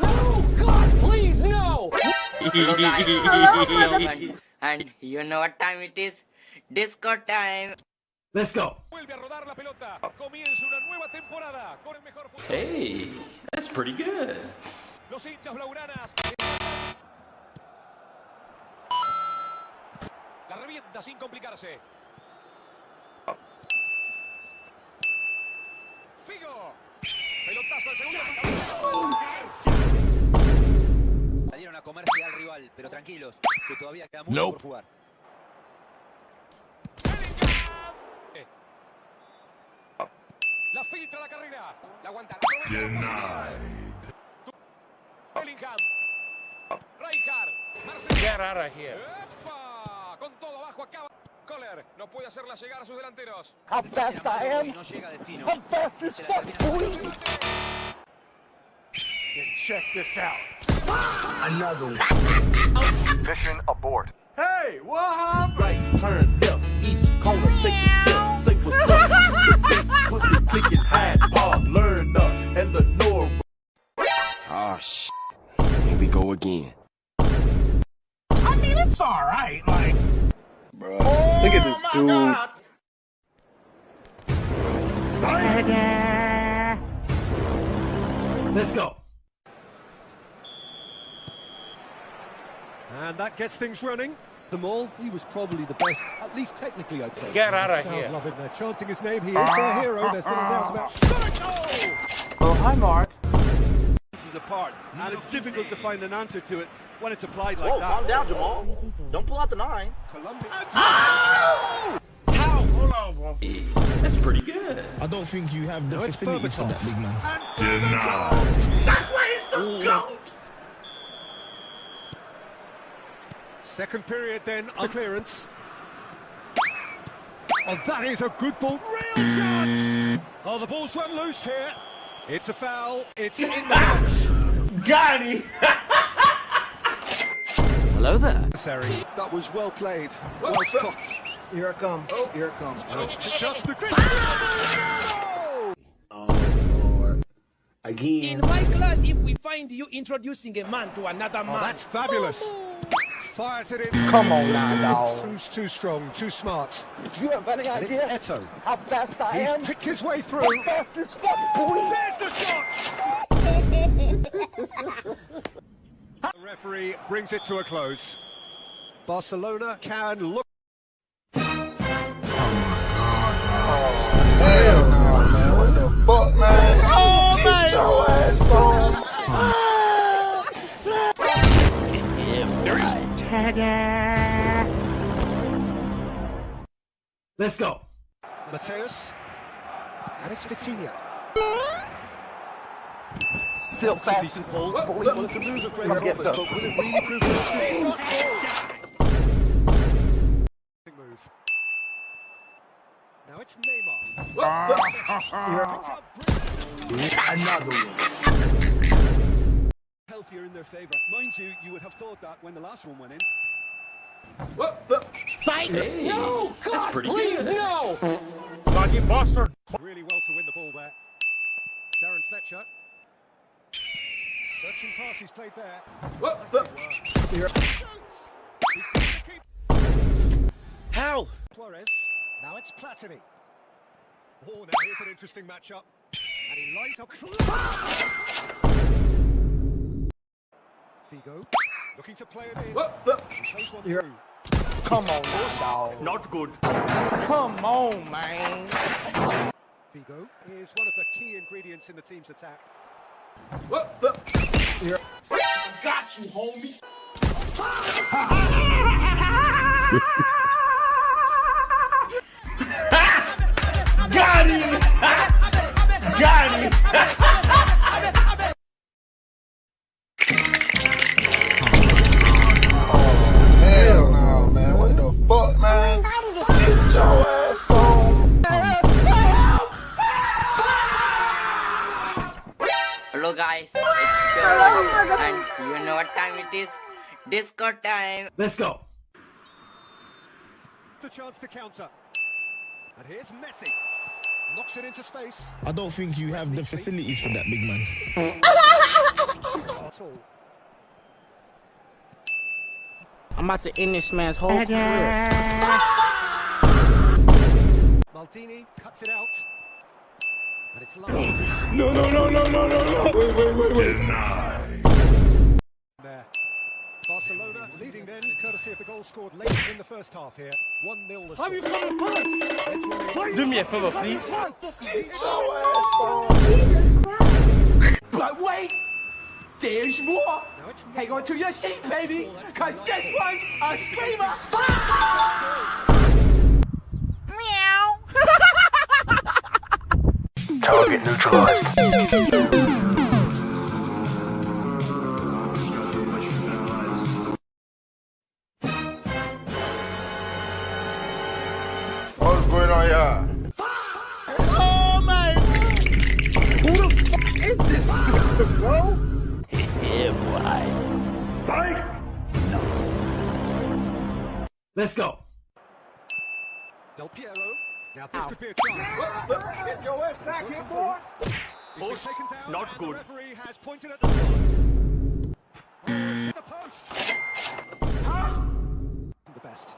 No! God, please, no! Hello guys, and you know what time it is? Disco time. Let's go. Vuelve a rodar la pelota. Comienza una nueva temporada con el mejor fútbol. Hey, that's pretty good. Los hinchas blaugranas. La revienta sin complicarse. Figo. Pelotazo al segundo. Salieron a comerse al rival, pero tranquilos, que todavía queda mucho por jugar. La filtra la carrera. La aguanta. Bellingham. Rijkaard. Marcelo. Get out of here. ¡Epa! Con todo abajo acaba. Kohler no puede hacerla llegar a sus delanteros. How fast I am. No llega a destino. I'm fast as fuck, boy. Then check this out. Another one. Mission abort. Hey, what happened? Right turn left, east corner, take a sip, say what's up. The big pussy clicking, high park, learn up, and the door. Oh, shit. Here we go again. I mean, it's all right, like. Bro, look at this dude. Let's go. And that gets things running. Them all, he was probably the best, at least technically, I'd say. Get out of Crowd here. love it. They're chanting his name. He is their hero. There's little doubt about. Sergio! Oh, hi, Mark. Is apart, and it's difficult to find an answer to it when it's applied like that. Calm down, Jamal. Don't pull out the 9. Colombia. Hold on, bro. That's pretty good. I don't think you have the facilities for that, big man. That's why he's the GOAT. Second period then, on clearance. Oh, that is a good ball. Real chance. Oh, the ball's run loose here. It's a foul. It's in the box. Got him. Hello there. Necessary. That was well played, well stopped. Here I come. Oh, here it comes. Just the Oh, Lord. Again. In my clan, if we find you introducing a man to another man, Oh, that's fabulous. Fires it in. Come on now, dog. Who's too strong, too smart. Do you have any And it's idea Eto. how fast I He's am? picked his way through. I'm fast as fuck, boy. There's the shot. The referee brings it to a close. Barcelona can look. Hell no, man. What the fuck, man? Oh, get your ass on. Let's go. Mateus. And it's Vitinha. Still fast as fuck, boy. Well, it's a move of great Come get promise, some. but will it really prove to be move? Now it's Neymar. Another one. Healthier in their favour. Mind you, you would have thought that when the last one went in. Hey, no, that's God, pretty please, good. no. Really well to win the ball there. Darren Fletcher. Searching pass, he's played there. How? Suarez. Now it's Platini. Oh, now here's an interesting matchup. And he lines up. Figo. Looking to play it in. He plays one through. Come on now, dog. Not good. Come on, man. Figo is one of the key ingredients in the team's attack. Got you, homie. Got him. Got him. Hell no, man. What the fuck, man? Get your ass on. Hello guys, it's Joe. And you know what time it is? Disco time. Let's go. The chance to counter. And here's Messi. Knocks it into space. I don't think you have the facilities for that, big man. I'm about to end this man's whole career. Maldini cuts it out. And it's long. No. Wait. There. Barcelona leading then, courtesy of the goal scored late in the first half here. 1-0 the score. Have you come to pass? Do me a favor, please. Get your ass on. But wait, there's more. Hang on to your seat, baby, because this one's a screamer. Meow. Target neutralized. What's going on here? Oh my! Who the fuck is this, bro? Psych! Let's go. Del Piero. Now this could be a chance. Get your ass back here, boy. He's been taken down, Not and good. The referee has pointed at the spot. Oh, it's hit the post. The best.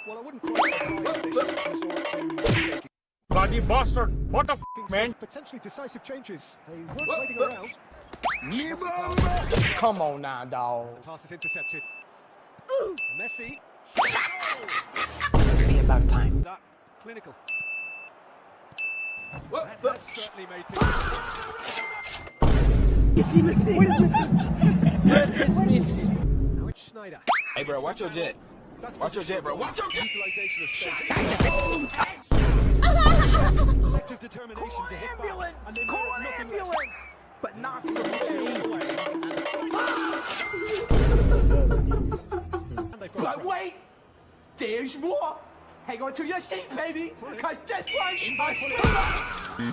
Well, I wouldn't quite advise this resort to taking Bloody bastard! What the f, man? potentially decisive changes. They weren't waiting around. Come on now, dog. The pass is intercepted. Messi. Be about time. That clinical. That has certainly made things. Is he missing? What is missing? What is missing? Now it's Schneider. Hey, bro, watch your jet. That's Watch your jet, bro. Watch your jet. Utilization of space. Collective determination to hit back. And they Call merit an nothing ambulance! less. But not for me. And they've got But wait, there's more. Hang on to your seat, baby, because this one's a screamer.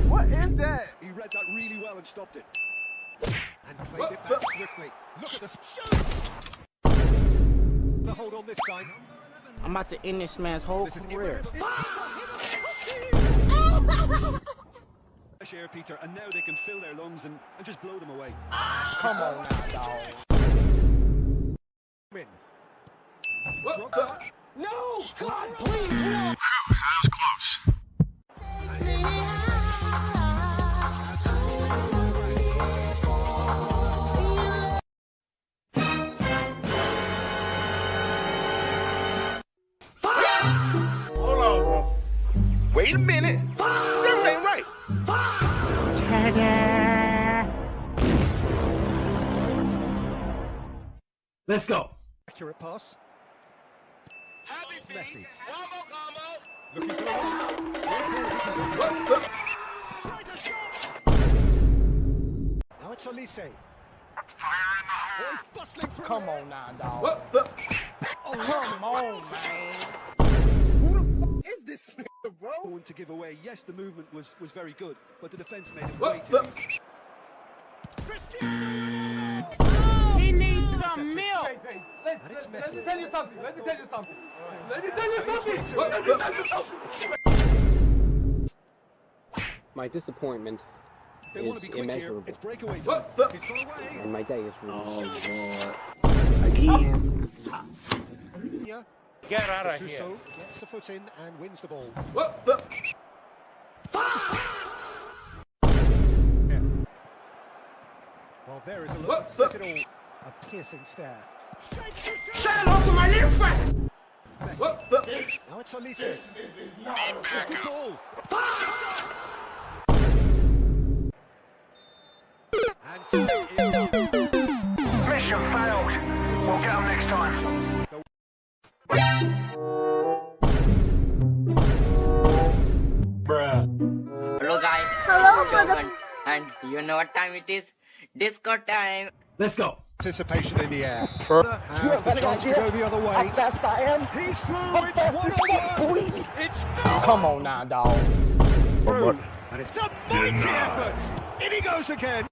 What is that? He read that really well and stopped it. And played it back swiftly. Look at the shoot! The hold on this time. I'm about to end this man's whole This is career. Fresh air, Peter, and now they can fill their lungs and just blow them away. Come on now, dog. Win. No, God, please, no. Wait a minute. Something ain't right. Let's go. Accurate pass. Messi. Looking for now it's Olise. Oh, he's bustling through. Come on now, dog. Come on, man. Who the fuck is this nigga, bro? Going to give away. Yes, the movement was very good, but the defense made it way too easy. He needs some milk. And it's Messi. Let me tell you something. My disappointment They want to be is quick here. immeasurable, It's breakaway time. He's gone away. and my day is ruined. Again. Yeah. Get out of here. Suso gets the foot in and wins the ball. Yeah. Well, there is a look that says it all. A piercing stare. Say hello to my little friend. Now it's Olise. Good ball. And Mission failed. We'll get him next time. Hello guys. Hello, Jogan. And you know what time it is? Disco time. Let's go. Anticipation in the air. Has the chance to go the other way. How fast I am? He's through. It's 1-1. It's Come on now, dog. through. And it's a mighty effort. In he goes again.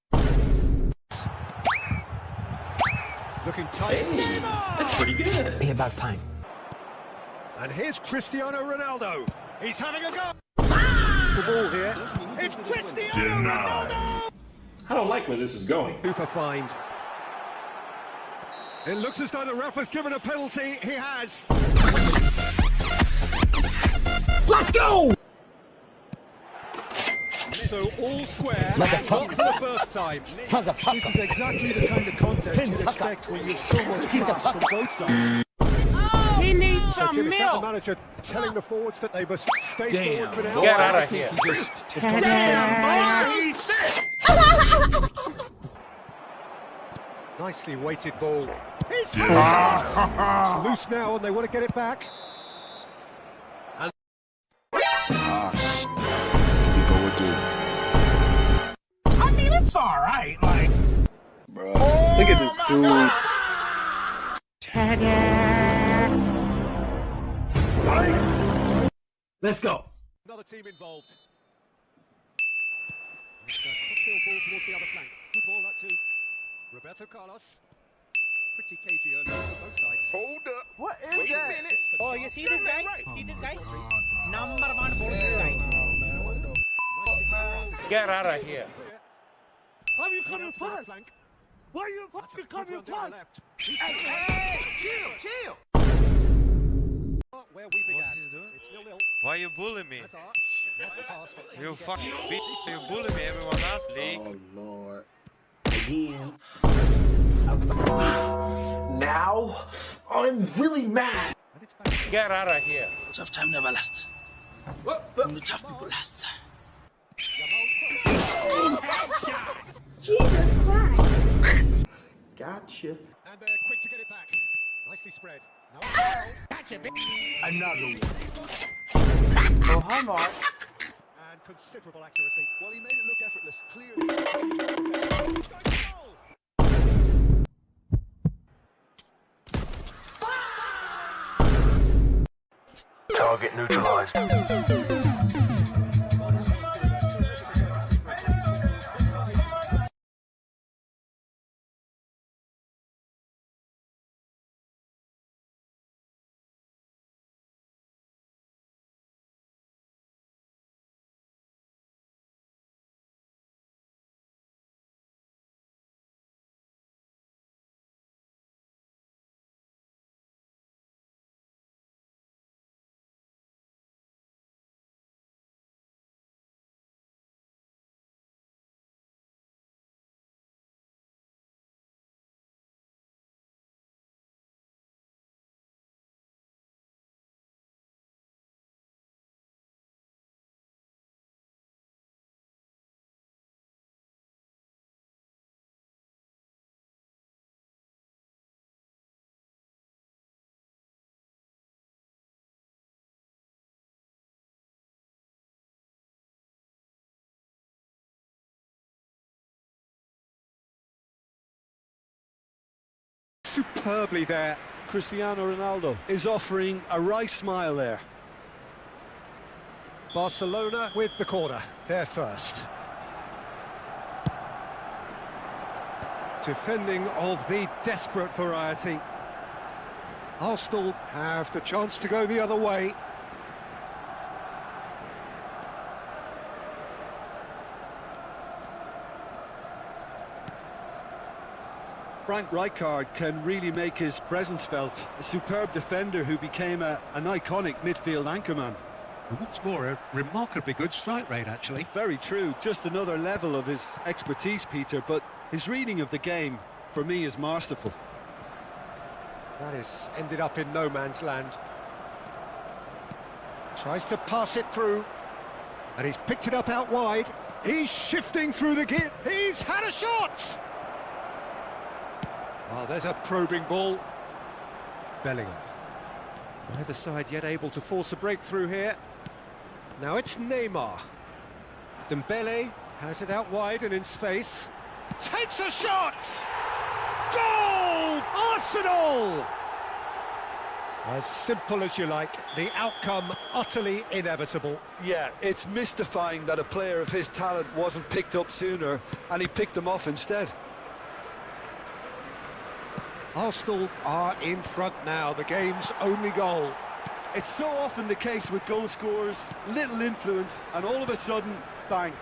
Looking tight. Hey, that's pretty good. Be about time. And here's Cristiano Ronaldo. He's having a go. The ball here. It's Cristiano Ronaldo. I don't like where this is going. Super find. It looks as though the ref has given a penalty. He has. Let's go! So all square, not for the first time. This is exactly the kind of contest you'd expect when you have so much class from both sides. He needs So some Jimmy, milk. the manager telling the forwards that they must stay forward for now. Get out I of think here. he just is concentrating. Nicely weighted ball. It's loose now and they want to get it back. Ah, shit. Here we go again. I mean, it's all right. Like, Bro, look at this dude. let's go. Another team involved. Cocktail ball towards the other flank. Good ball, that too. Roberto Carlos. Pretty cagey early on both sides. Hold up. What is Wait a that? minute. Oh, you see this guy? See this guy? Number one Hell ball no, guy. man. What the fuck, man? Get out of here. Why are you coming first? Why are you fucking coming first? Hey, chill. Where we began. he's doing? It's 0-0. Why you bully me? That's ours. Not the pass, but can You get fucking back? bitch. You bully me. Everyone else league. Oh, Lord. Again. Now, I'm really mad. And it's back. Get out of here. Tough time never lasts. Only tough people last. Jesus Christ. Gotcha. And they're quick to get it back. Nicely spread. No, Another one. Oh, hi, Mark. and considerable accuracy. Well, he made it look effortless. Clearly. He's going to goal. Target neutralized. Superbly there. Cristiano Ronaldo is offering a wry smile there. Barcelona with the corner. They're first. Defending of the desperate variety. Arsenal have the chance to go the other way. Frank Rijkaard can really make his presence felt. A superb defender who became an iconic midfield anchorman. And what's more, a remarkably good strike rate, actually. Very true. Just another level of his expertise, Peter, but his reading of the game, for me, is masterful. That has ended up in no man's land. Tries to pass it through, and he's picked it up out wide. He's shifting through the gear. He's had a shot! Oh, there's a probing ball. Bellingham. Neither side yet able to force a breakthrough here. Now it's Neymar. Dembele has it out wide and in space. Takes a shot! Goal! Arsenal! As simple as you like, the outcome utterly inevitable. Yeah, it's mystifying that a player of his talent wasn't picked up sooner, and he picked them off instead. Arsenal are in front now, the game's only goal. It's so often the case with goal scorers, little influence, and all of a sudden, bang.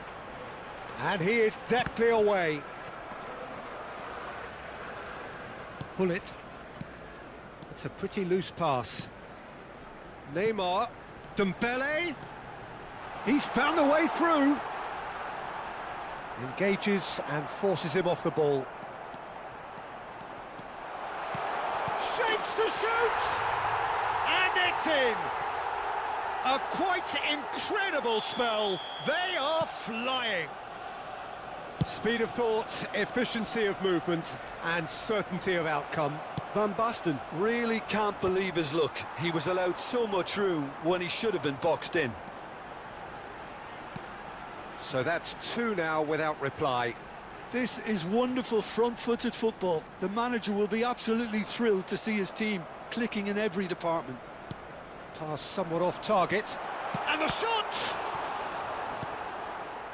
And he is deftly away. Pull it. It's a pretty loose pass. Neymar. Dembele. He's found a way through. Engages and forces him off the ball. Shapes to shoot! And it's in! A quite incredible spell. They are flying. Speed of thought, efficiency of movement, and certainty of outcome. Van Basten really can't believe his luck. He was allowed so much room when he should have been boxed in. So that's two now without reply. This is wonderful front-footed football. The manager will be absolutely thrilled to see his team clicking in every department. Pass somewhat off target. And the shot!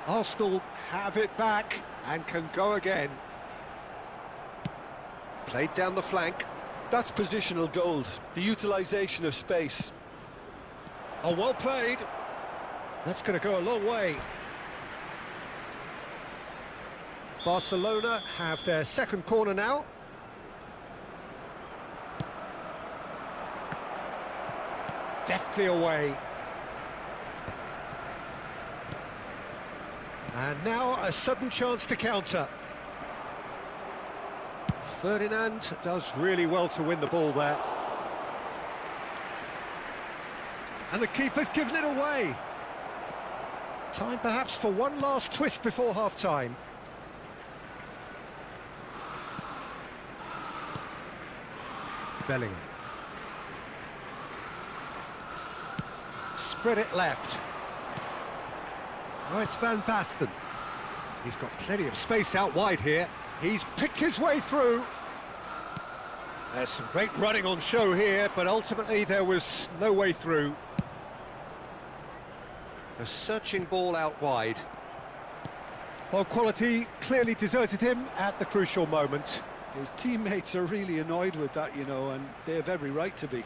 Arsenal have it back and can go again. Played down the flank. That's positional gold, the utilisation of space. Oh, well played. That's going to go a long way. Barcelona have their second corner now. Deftly away. And now a sudden chance to counter. Ferdinand does really well to win the ball there. And the keeper's given it away. Time perhaps for one last twist before half-time. Bellingham. Spread it left. Oh, it's Van Basten. He's got plenty of space out wide here. He's picked his way through. There's some great running on show here, but ultimately there was no way through. A searching ball out wide. Well, quality clearly deserted him at the crucial moment. His teammates are really annoyed with that, you know, and they have every right to be.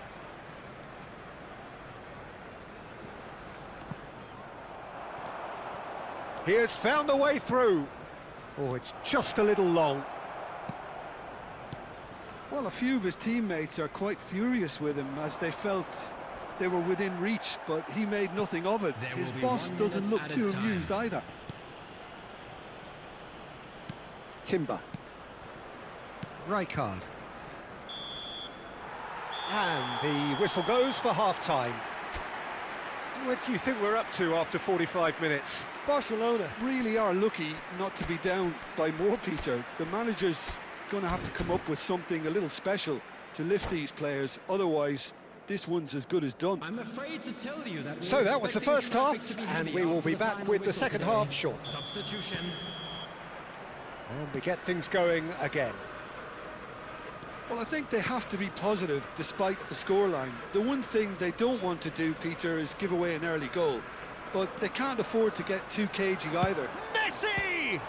He has found a way through. Oh, it's just a little long. Well, a few of his teammates are quite furious with him as they felt they were within reach, but he made nothing of it. His boss doesn't look too amused either. Timber. Rijkaard. And the whistle goes for half-time. What do you think we're up to after 45 minutes? Barcelona really are lucky not to be down by more, Peter. The manager's going to have to come up with something a little special to lift these players, otherwise this one's as good as done. I'm afraid to tell you that. So that was the first half, and we will be back with the second half shortly. Substitution. And we get things going again. Well, I think they have to be positive despite the scoreline. The one thing they don't want to do, Peter, is give away an early goal. But they can't afford to get too cagey either. Messi!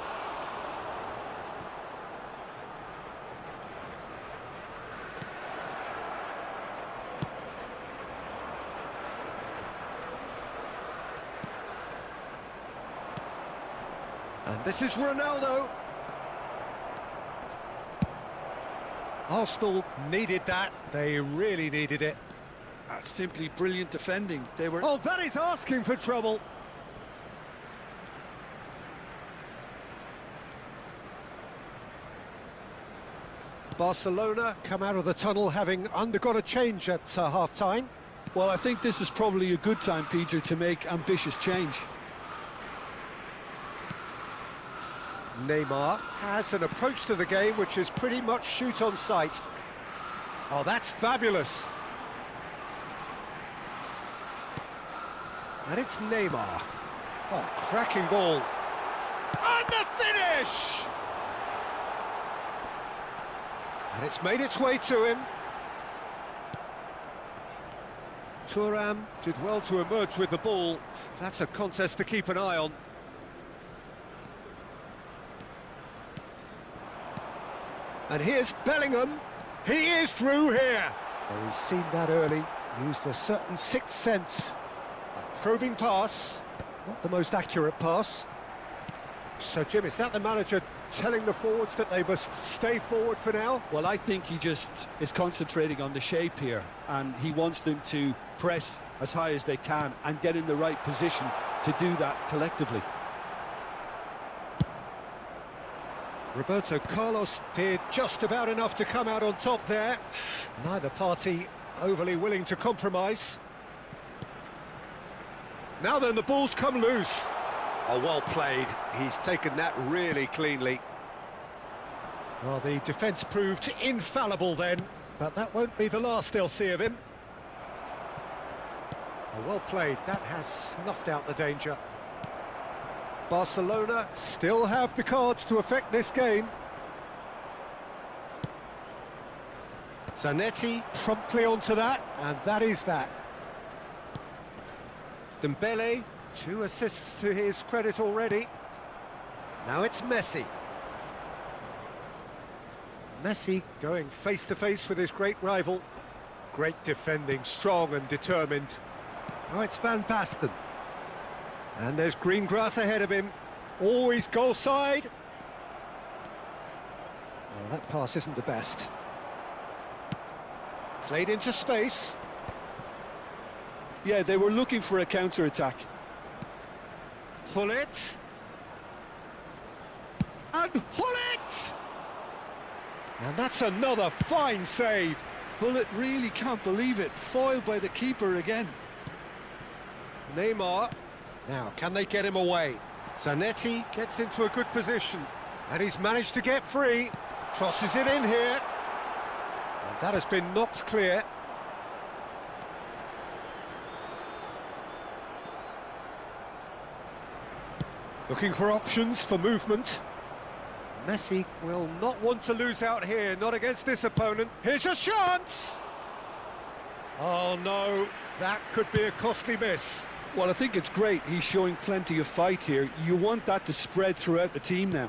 And this is Ronaldo. Arsenal needed that. They really needed it. That's simply brilliant defending. They were... Oh, that is asking for trouble. Barcelona come out of the tunnel having undergone a change at half-time. Well, I think this is probably a good time, Peter, to make ambitious change. Neymar has an approach to the game which is pretty much shoot on sight. Oh, that's fabulous. And it's Neymar. Oh, cracking ball. And the finish! And it's made its way to him. Thuram did well to emerge with the ball. That's a contest to keep an eye on. And here's Bellingham. He is through here. Oh, he's seen that early. Used a certain sixth sense. A probing pass. Not the most accurate pass. So, Jim, is that the manager telling the forwards that they must stay forward for now. Well, I think he just is concentrating on the shape here, and he wants them to press as high as they can and get in the right position to do that collectively. Roberto Carlos did just about enough to come out on top there. Neither party overly willing to compromise. Now then, the ball's come loose. Oh, well played. He's taken that really cleanly. Well, the defence proved infallible then, but that won't be the last they'll see of him. Oh, well played. That has snuffed out the danger. Barcelona still have the cards to affect this game. Zanetti promptly onto that, and that is that. Dembele, 2 assists to his credit already. Now it's Messi. Messi going face-to-face with his great rival. Great defending, strong and determined. Now it's Van Basten. And there's green grass ahead of him. Always goal side. Well, that pass isn't the best. Played into space. Yeah, they were looking for a counter-attack. Hullet. And Hullet! And that's another fine save. Hullet really can't believe it. Foiled by the keeper again. Neymar. Now, can they get him away? Zanetti gets into a good position. And he's managed to get free. Crosses it in here. And that has been knocked clear. Looking for options for movement. Messi will not want to lose out here, not against this opponent. Here's a chance! Oh no, that could be a costly miss. Well, I think it's great. He's showing plenty of fight here. You want that to spread throughout the team now.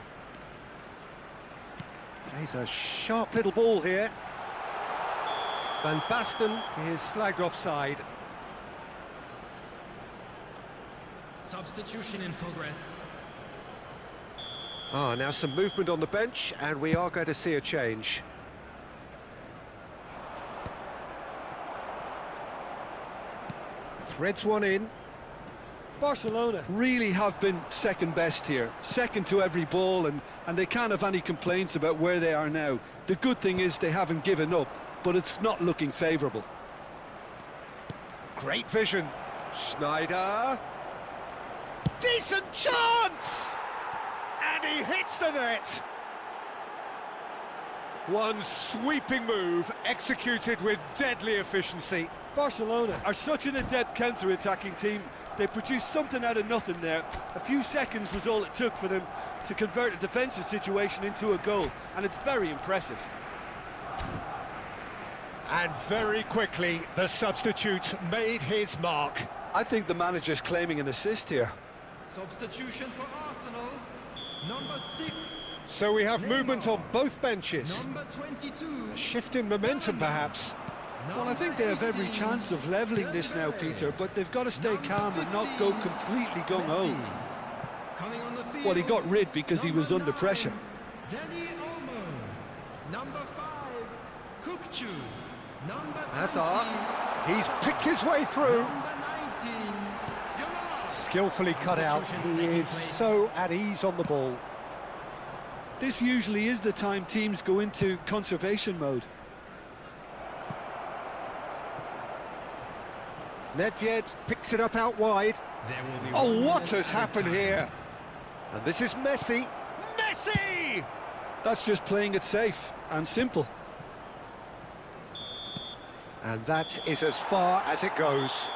Plays a sharp little ball here. Van Basten is flagged offside. Substitution in progress. Ah, now some movement on the bench, and we are going to see a change. Threads one in. Barcelona really have been second best here, second to every ball, and they can't have any complaints about where they are now. The good thing is they haven't given up, but it's not looking favourable. Great vision. Schneider. Decent chance! And he hits the net. One sweeping move, executed with deadly efficiency. Barcelona are such an adept counter-attacking team. They produced something out of nothing there. A few seconds was all it took for them to convert a defensive situation into a goal, and it's very impressive. And very quickly, the substitute made his mark. I think the manager's claiming an assist here. Substitution for Arsenal. Number 6. So we have movement on both benches. Number 22. A shift in momentum, perhaps. Well, I think they have every chance of levelling this now, Peter, but they've got to stay calm and not go completely gung-ho. Well, he got rid because he was under pressure. Danny Olmo. Number 5. Kukcu. Number 20. Hazard. He's picked his way through. Number 19. Skillfully cut out. He is so at ease on the ball. This usually is the time teams go into conservation mode. Nedved picks it up out wide. Oh, what has happened here? And this is Messi. Messi! That's just playing it safe and simple. And that is as far as it goes.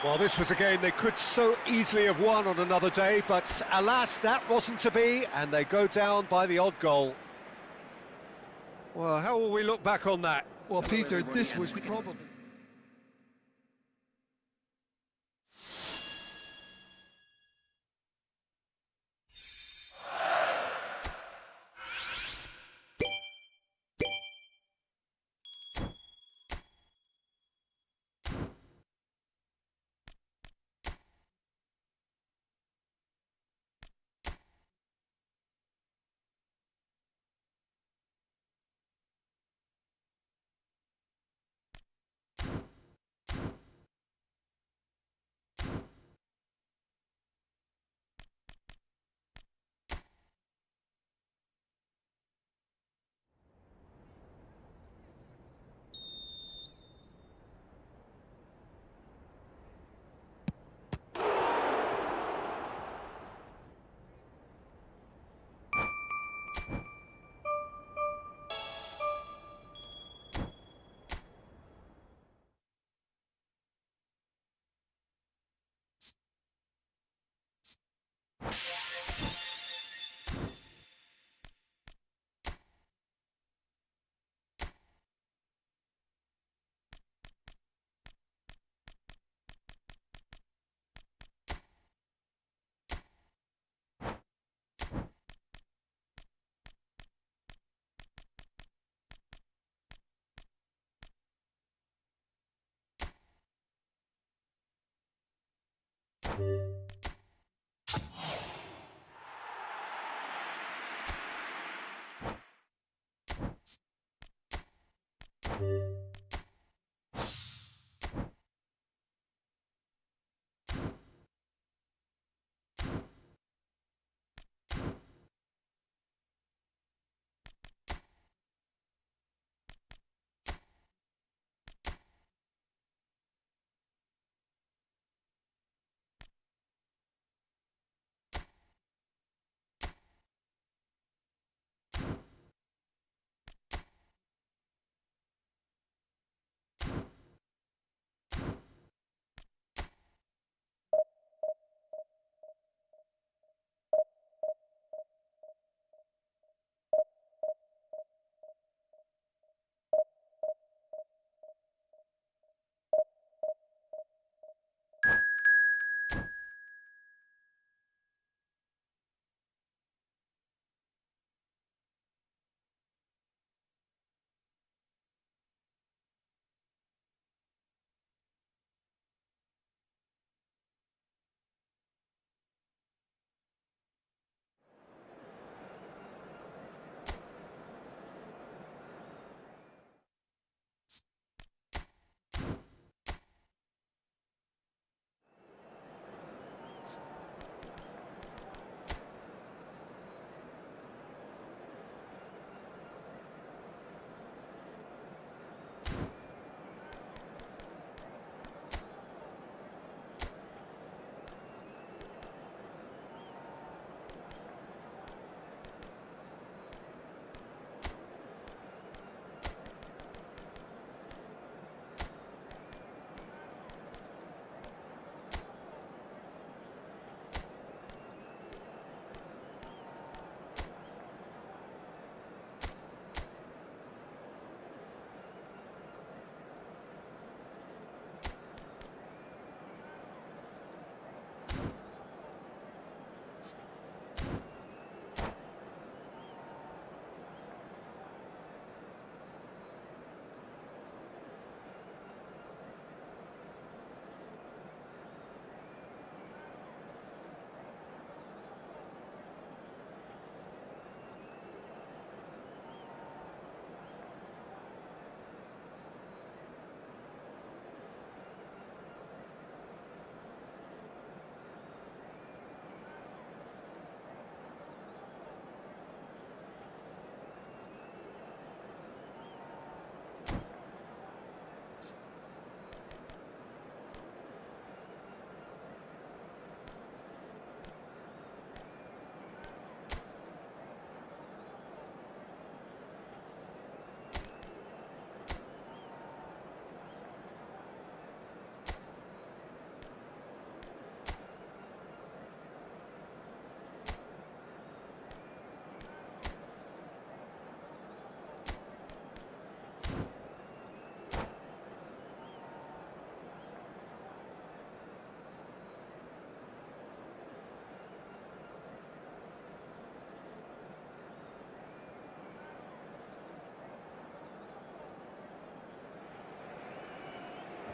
Well, this was a game they could so easily have won on another day, but alas, that wasn't to be, and they go down by the odd goal. Well, how will we look back on that? Well, Peter, this was probably...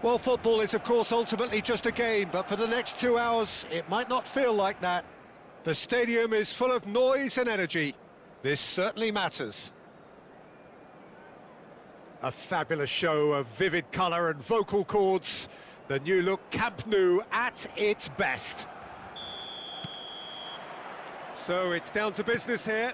Well, football is, of course, ultimately just a game, but for the next 2 hours, it might not feel like that. The stadium is full of noise and energy. This certainly matters. A fabulous show of vivid colour and vocal cords. The new-look Camp Nou at its best. So it's down to business here.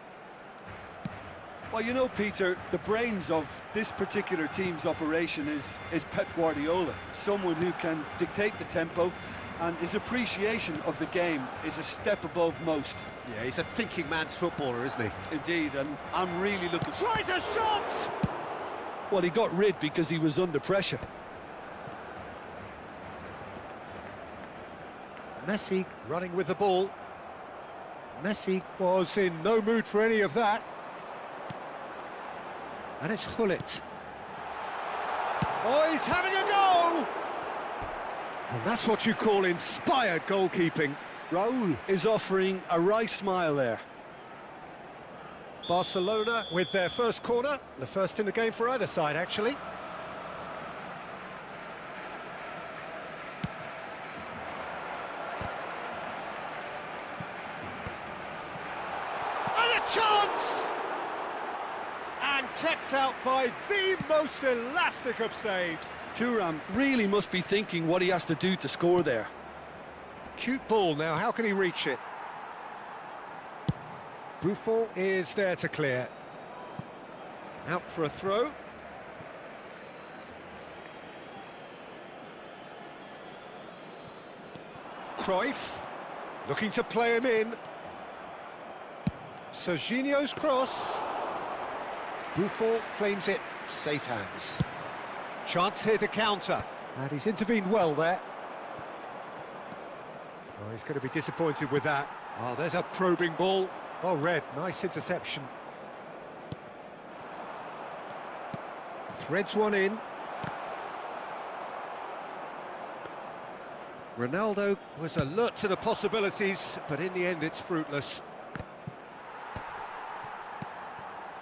Well, you know, Peter, the brains of this particular team's operation is Pep Guardiola, someone who can dictate the tempo, and his appreciation of the game is a step above most. Yeah, he's a thinking man's footballer, isn't he? Indeed, and I'm really looking... Tries a shot! Well, he got rid because he was under pressure. Messi running with the ball. Messi was in no mood for any of that. And it's Hullet. Oh, he's having a go! And that's what you call inspired goalkeeping. Raul is offering a right smile there. Barcelona with their first corner, the first in the game for either side, actually. kept out by the most elastic of saves. Thuram really must be thinking what he has to do to score there. Cute ball now, how can he reach it? Buffon is there to clear. Out for a throw. Cruyff, looking to play him in. Serginho's cross. Buffon claims it, safe hands. Chance here to counter, and he's intervened well there. Oh, he's going to be disappointed with that. Oh, there's a probing ball. Oh, Red, nice interception. Threads one in. Ronaldo was alert to the possibilities, but in the end it's fruitless.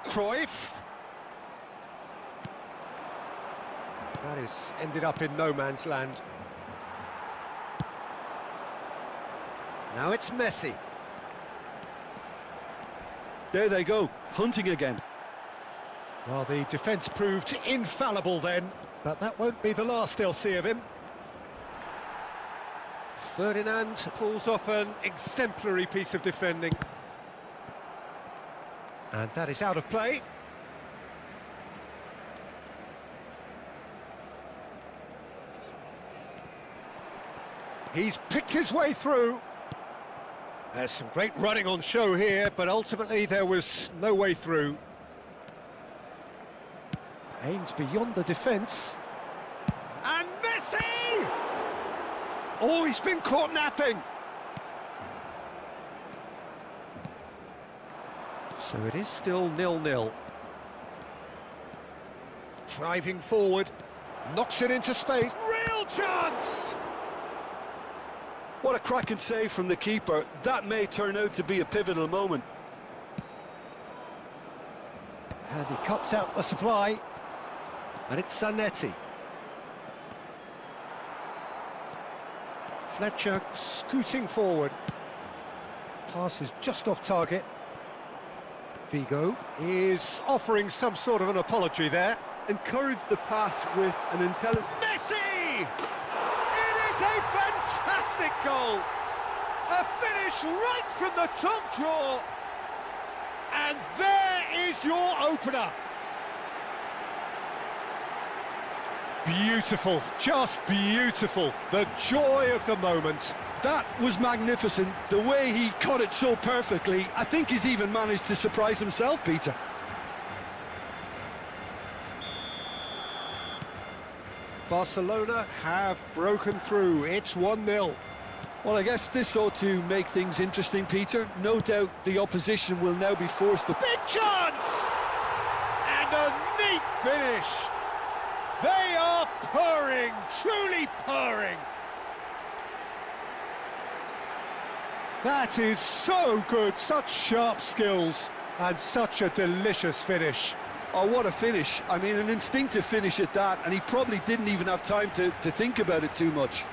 Cruyff. That is ended up in no man's land. Now it's Messi. There they go, hunting again. Well, the defence proved infallible then, but that won't be the last they'll see of him. Ferdinand pulls off an exemplary piece of defending. And that is out of play. He's picked his way through. There's some great running on show here, but ultimately there was no way through. Aimed beyond the defence. And Messi! Oh, he's been caught napping. So it is still 0-0. Driving forward, knocks it into space. Real chance! What a cracking save from the keeper. That may turn out to be a pivotal moment. And he cuts out the supply. And it's Zanetti. Fletcher scooting forward. Pass is just off target. Figo is offering some sort of an apology there. Encourage the pass with an intelligent... Messi! It is a fantastic goal! A finish right from the top draw! And there is your opener! Beautiful, just beautiful. The joy of the moment. That was magnificent. The way he caught it so perfectly, I think he's even managed to surprise himself, Peter. Barcelona have broken through. It's 1-0. Well, I guess this ought to make things interesting, Peter. No doubt the opposition will now be forced to... Big chance! And a neat finish. They are purring, truly purring. That is so good, such sharp skills, and such a delicious finish. Oh, what a finish. I mean, an instinctive finish at that, and he probably didn't even have time to think about it too much.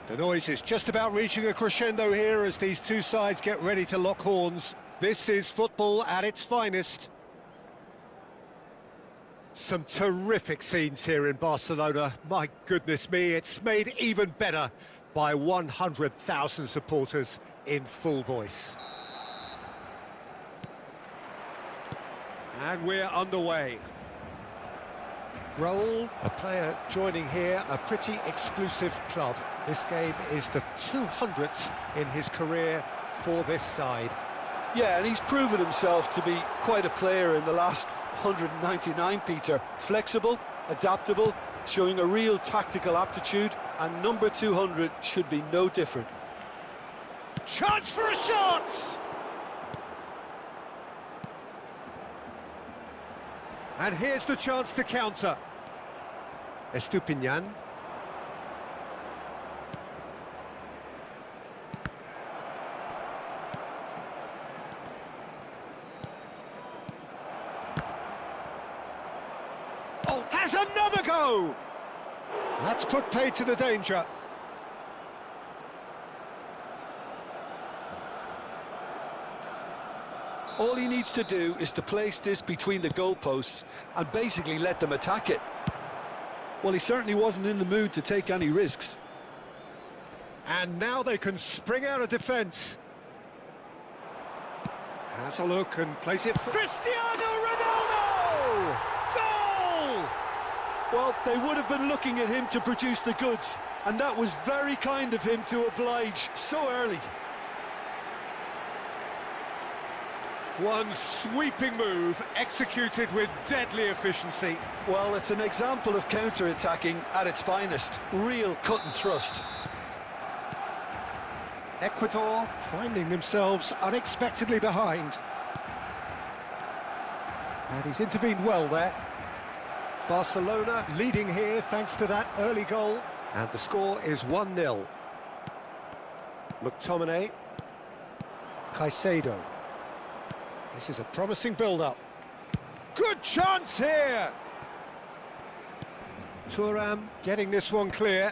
The noise is just about reaching a crescendo here as these two sides get ready to lock horns. This is football at its finest. Some terrific scenes here in Barcelona. My goodness me, it's made even better by 100,000 supporters in full voice. And we're underway. Raul, a player joining here, a pretty exclusive club. This game is the 200th in his career for this side. Yeah, and he's proven himself to be quite a player in the last 199, Peter. Flexible, adaptable, showing a real tactical aptitude, and number 200 should be no different. Chance for a shot! And here's the chance to counter. Estupiñán. Oh, has another go! That's put paid to the danger. All he needs to do is to place this between the goalposts and basically let them attack it. Well, he certainly wasn't in the mood to take any risks. And now they can spring out of defence. Has a look and place it for Cristiano Ronaldo! Goal! Well, they would have been looking at him to produce the goods, and that was very kind of him to oblige so early. One sweeping move, executed with deadly efficiency. Well, it's an example of counter-attacking at its finest. Real cut and thrust. Ecuador finding themselves unexpectedly behind. And he's intervened well there. Barcelona leading here thanks to that early goal. And the score is 1-0. McTominay. Caicedo. This is a promising build-up. Good chance here! Thuram getting this one clear.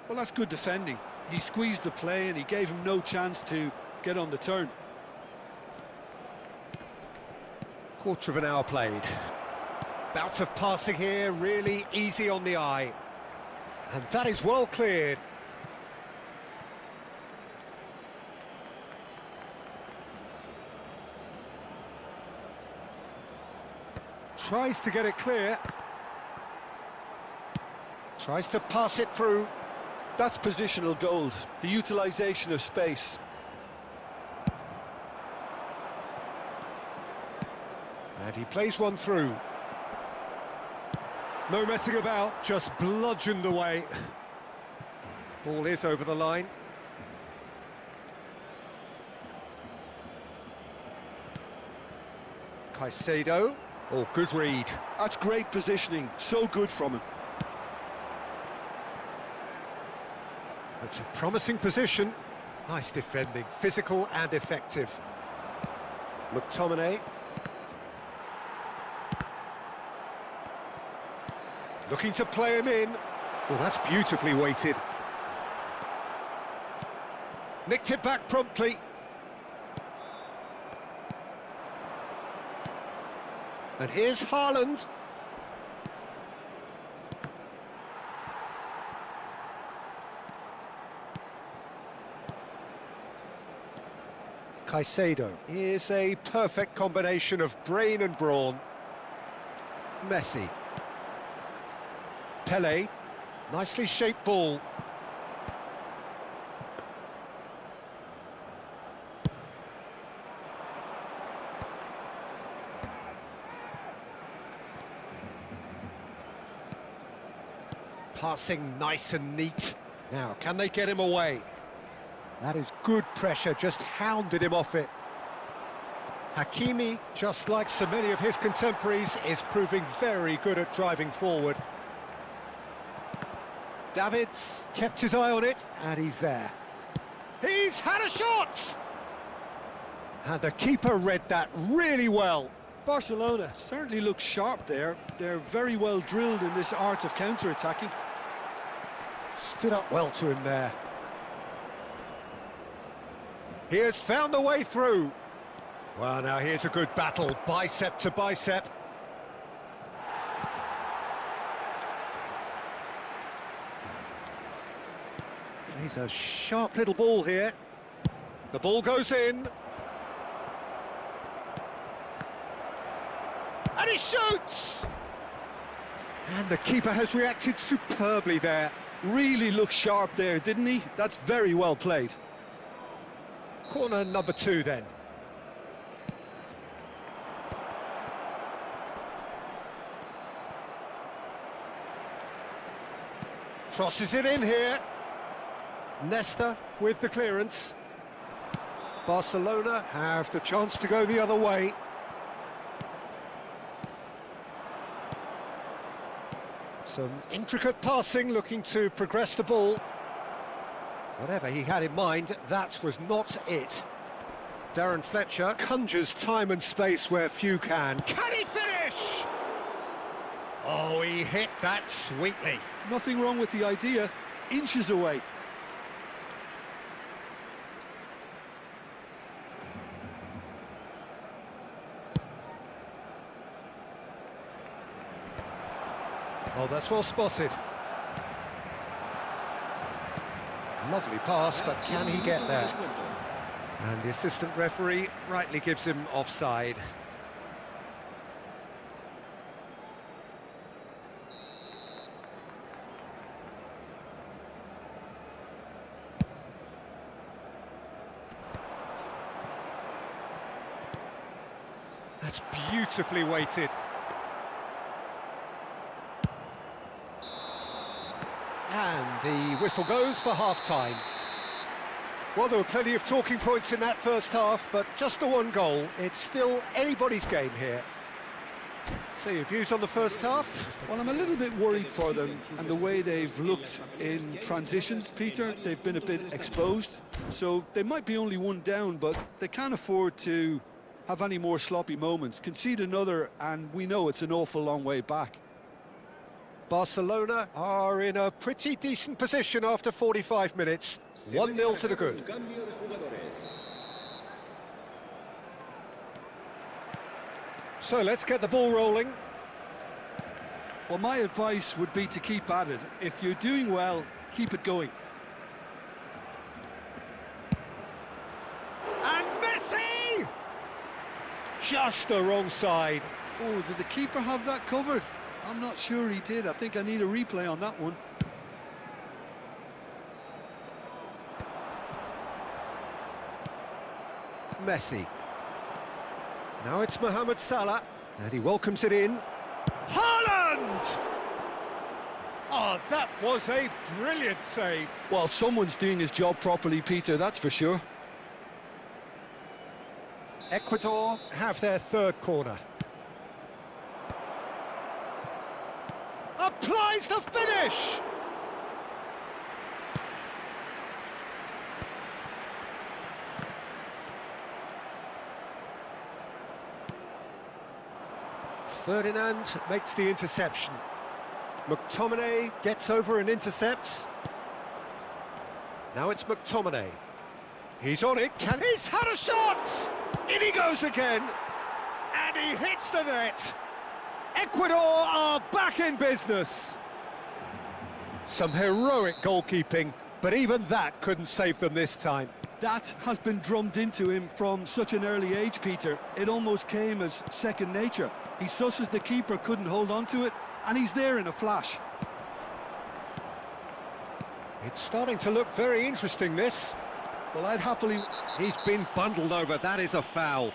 Well, that's good defending. He squeezed the play and he gave him no chance to get on the turn. Quarter of an hour played. Bout of passing here, really easy on the eye. And that is well cleared. Tries to get it clear. Tries to pass it through. That's positional gold, the utilisation of space. And he plays one through. No messing about, just bludgeoned away. Ball is over the line. Caicedo. Oh, good read. That's great positioning, so good from him. It's a promising position. Nice defending, physical and effective. McTominay. Looking to play him in. Oh, that's beautifully weighted. Nicked it back promptly. And here's Haaland. Caicedo is a perfect combination of brain and brawn. Messi. Pelé. Nicely shaped ball. Passing nice and neat. Now, can they get him away? That is good pressure, just hounded him off it. Hakimi, just like so many of his contemporaries, is proving very good at driving forward. Davids kept his eye on it, and he's there. He's had a shot! And the keeper read that really well. Barcelona certainly looks sharp there. They're very well drilled in this art of counter-attacking. Stood up well to him there. He has found the way through. Well, now here's a good battle, bicep to bicep. He's a sharp little ball here. The ball goes in. And he shoots! And the keeper has reacted superbly there. Really looked sharp there, didn't he? That's very well played. Corner number 2 then. Crosses it in here. Nesta with the clearance. Barcelona have the chance to go the other way. Some intricate passing, looking to progress the ball. Whatever he had in mind, that was not it. Darren Fletcher conjures time and space where few can. Can he finish? Oh, he hit that sweetly. Nothing wrong with the idea. Inches away. Oh, that's well spotted. Lovely pass, but can he get there? And the assistant referee rightly gives him offside. That's beautifully weighted. And the whistle goes for half-time. Well, there were plenty of talking points in that first half, but just the one goal. It's still anybody's game here. So your views on the first half? Well, I'm a little bit worried for them and the way they've looked in transitions, Peter. They've been a bit exposed, so they might be only 1 down, but they can't afford to have any more sloppy moments. Concede another, and we know it's an awful long way back. Barcelona are in a pretty decent position after 45 minutes. 1-0 to the good. So let's get the ball rolling. Well, my advice would be to keep at it. If you're doing well, keep it going. And Messi! Just the wrong side. Oh, did the keeper have that covered? I'm not sure he did. I think I need a replay on that one. Messi. Now it's Mohamed Salah, and he welcomes it in. Haaland! Oh, that was a brilliant save. Well, someone's doing his job properly, Peter, that's for sure. Ecuador have their 3rd corner. Applies the finish! Ferdinand makes the interception. McTominay gets over and intercepts. Now it's McTominay. He's on it, he's had a shot! In he goes again! And he hits the net! Ecuador are back in business. Some heroic goalkeeping, but even that couldn't save them this time. That has been drummed into him from such an early age, Peter. It almost came as second nature. He susses the keeper couldn't hold on to it, and he's there in a flash. It's starting to look very interesting, this. Well, I'd happily... He's been bundled over, that is a foul.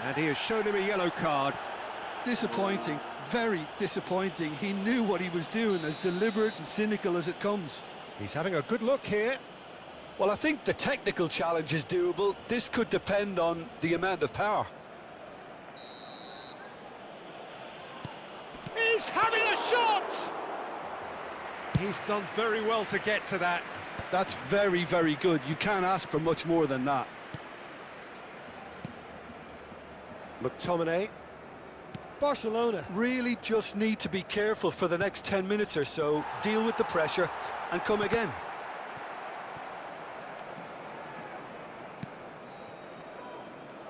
And he has shown him a yellow card. Disappointing, very disappointing. He knew what he was doing, as deliberate and cynical as it comes. He's having a good look here. Well, I think the technical challenge is doable. This could depend on the amount of power. He's having a shot! He's done very well to get to that. That's very, very good. You can't ask for much more than that. McTominay. Barcelona really just need to be careful for the next 10 minutes or so, deal with the pressure and come again.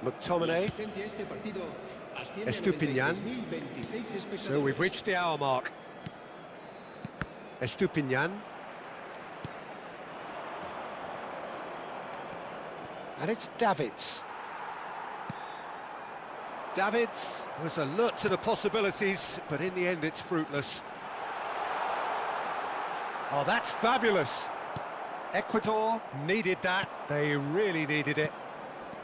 McTominay. Estupiñán. So we've reached the hour mark. Estupiñán. And it's Davids. Davids was alert to the possibilities, but in the end it's fruitless. Oh, that's fabulous. Ecuador needed that. They really needed it.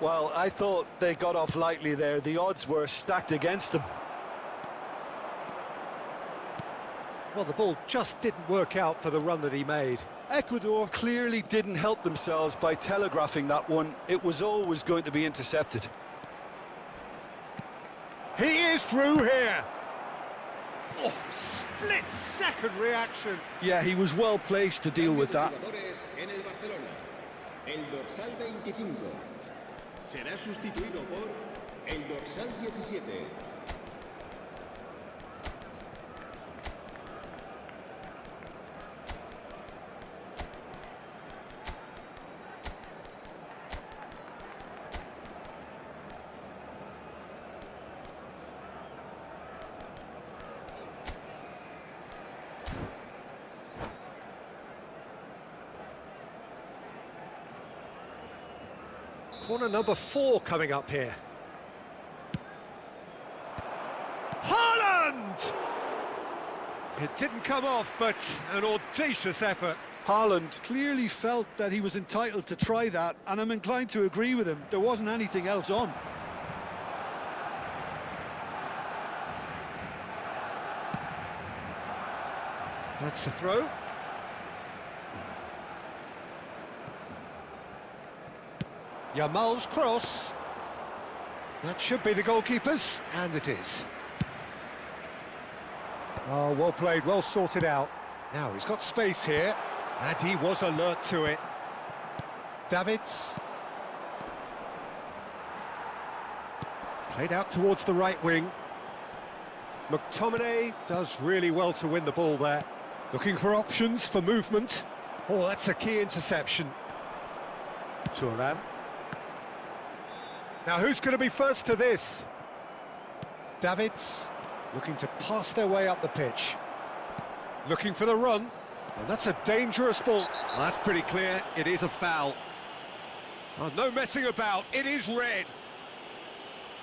Well, I thought they got off lightly there. The odds were stacked against them. Well, the ball just didn't work out for the run that he made. Ecuador clearly didn't help themselves by telegraphing that one. It was always going to be intercepted. He is through here. Oh, split-second reaction. Yeah, he was well placed to deal with that. El dorsal 25 será sustituido por el dorsal 17. Corner number 4 coming up here. Haaland! It didn't come off, but an audacious effort. Haaland clearly felt that he was entitled to try that, and I'm inclined to agree with him. There wasn't anything else on. That's the throw. Yamal's cross. That should be the goalkeeper's, and it is. Oh, well played, well sorted out. Now he's got space here, and he was alert to it. Davids. Played out towards the right wing. McTominay does really well to win the ball there. Looking for options for movement. Oh, that's a key interception. Thuram. Now, who's going to be first to this? Davids, looking to pass their way up the pitch. Looking for the run, and that's a dangerous ball. Well, that's pretty clear, it is a foul. Oh, no messing about, it is red.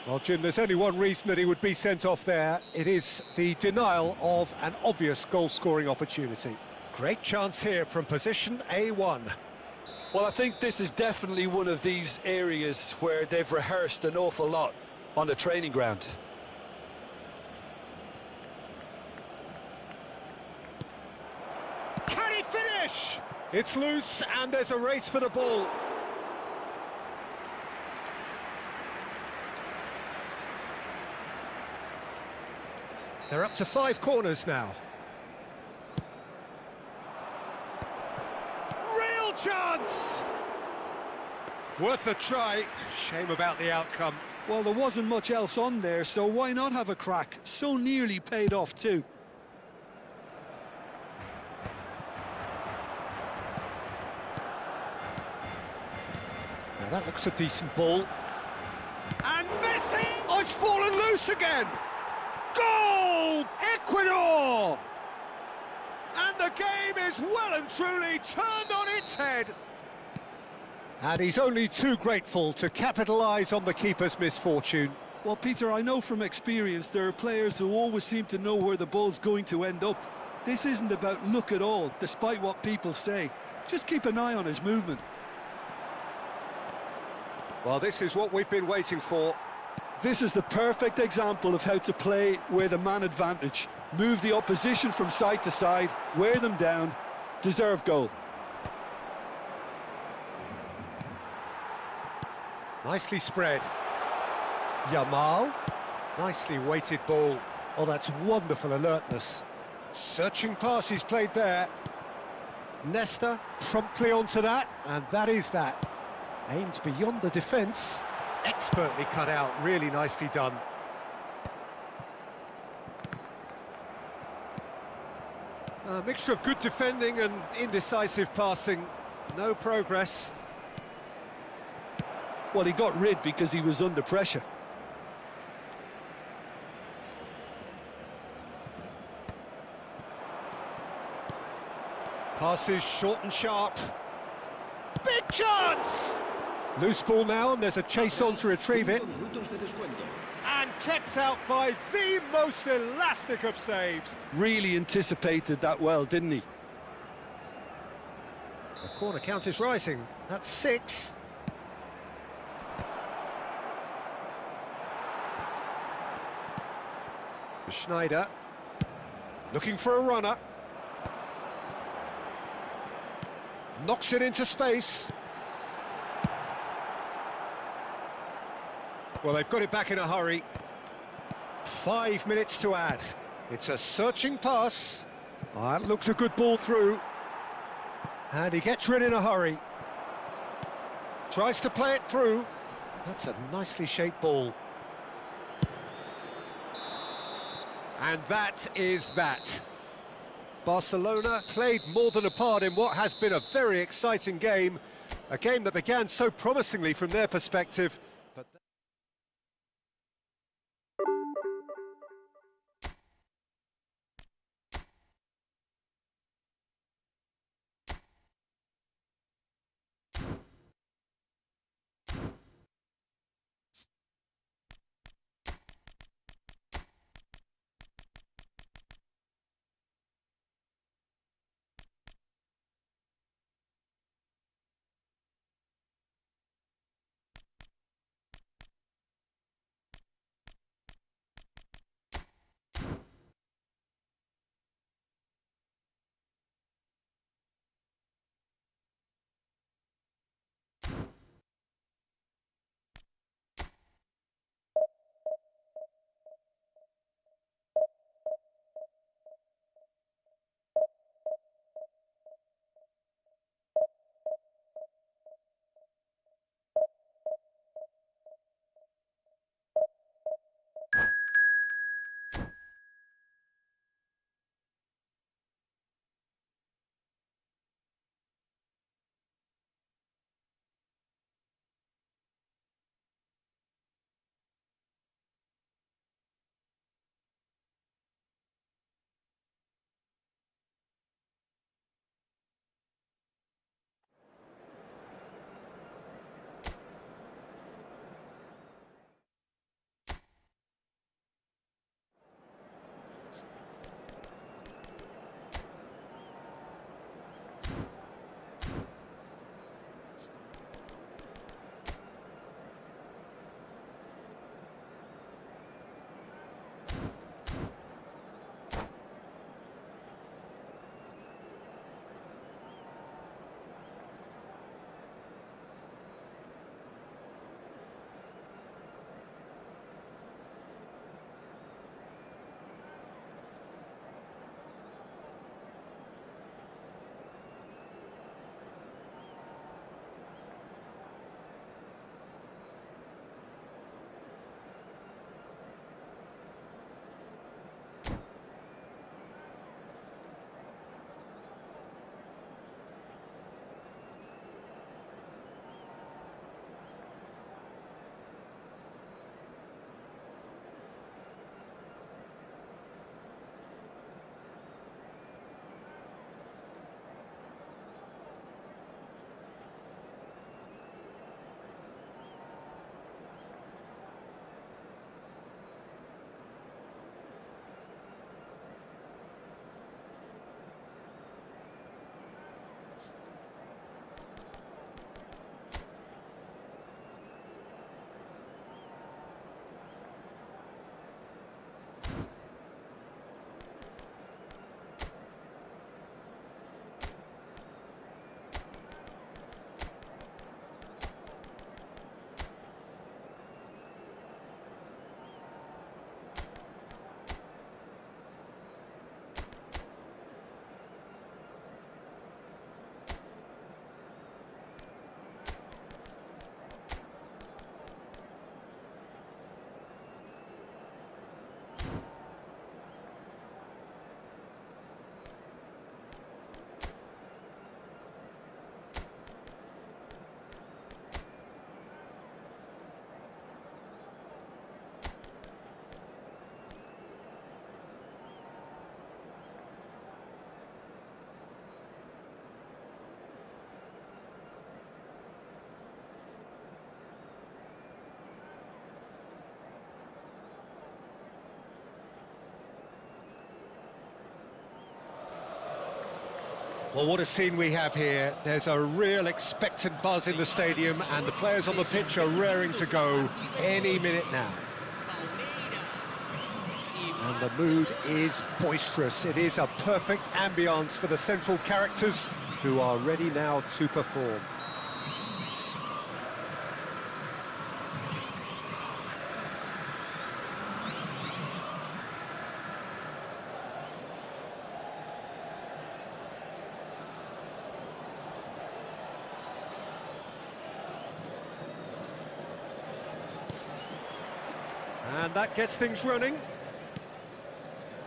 Well, Jim, there's only one reason that he would be sent off there. It is the denial of an obvious goal-scoring opportunity. Great chance here from position A1. Well, I think this is definitely one of these areas where they've rehearsed an awful lot on the training ground. Can he finish? It's loose and there's a race for the ball. They're up to 5 corners now. Real chance! Worth a try. Shame about the outcome. Well, there wasn't much else on there, so why not have a crack? So nearly paid off too. Now that looks a decent ball. And Messi! Oh, it's fallen loose again! Goal! Ecuador! And the game is well and truly turned on its head. And he's only too grateful to capitalise on the keeper's misfortune. Well, Peter, I know from experience there are players who always seem to know where the ball's going to end up. This isn't about luck at all, despite what people say. Just keep an eye on his movement. Well, this is what we've been waiting for. This is the perfect example of how to play with a man advantage. Move the opposition from side to side, wear them down, deserve goal. Nicely spread. Yamal. Nicely weighted ball. Oh, that's wonderful alertness. Searching pass he's played there. Nesta promptly onto that, and that is that. Aimed beyond the defence. Expertly cut out, really nicely done. A mixture of good defending and indecisive passing. No progress. Well, he got rid because he was under pressure. Passes short and sharp. Big chance! Loose ball now, and there's a chase on to retrieve it. And kept out by the most elastic of saves. Really anticipated that well, didn't he? The corner count is rising. That's 6. Schneider looking for a runner. Knocks it into space. Well, they've got it back in a hurry. 5 minutes to add. It's a searching pass. That looks a good ball through. And he gets rid in a hurry. Tries to play it through. That's a nicely shaped ball. And that is that. Barcelona played more than a part in what has been a very exciting game. A game that began so promisingly from their perspective. But Well, what a scene we have here. There's a real expectant buzz in the stadium, and the players on the pitch are raring to go any minute now. And the mood is boisterous. It is a perfect ambience for the central characters, who are ready now to perform. And that gets things running.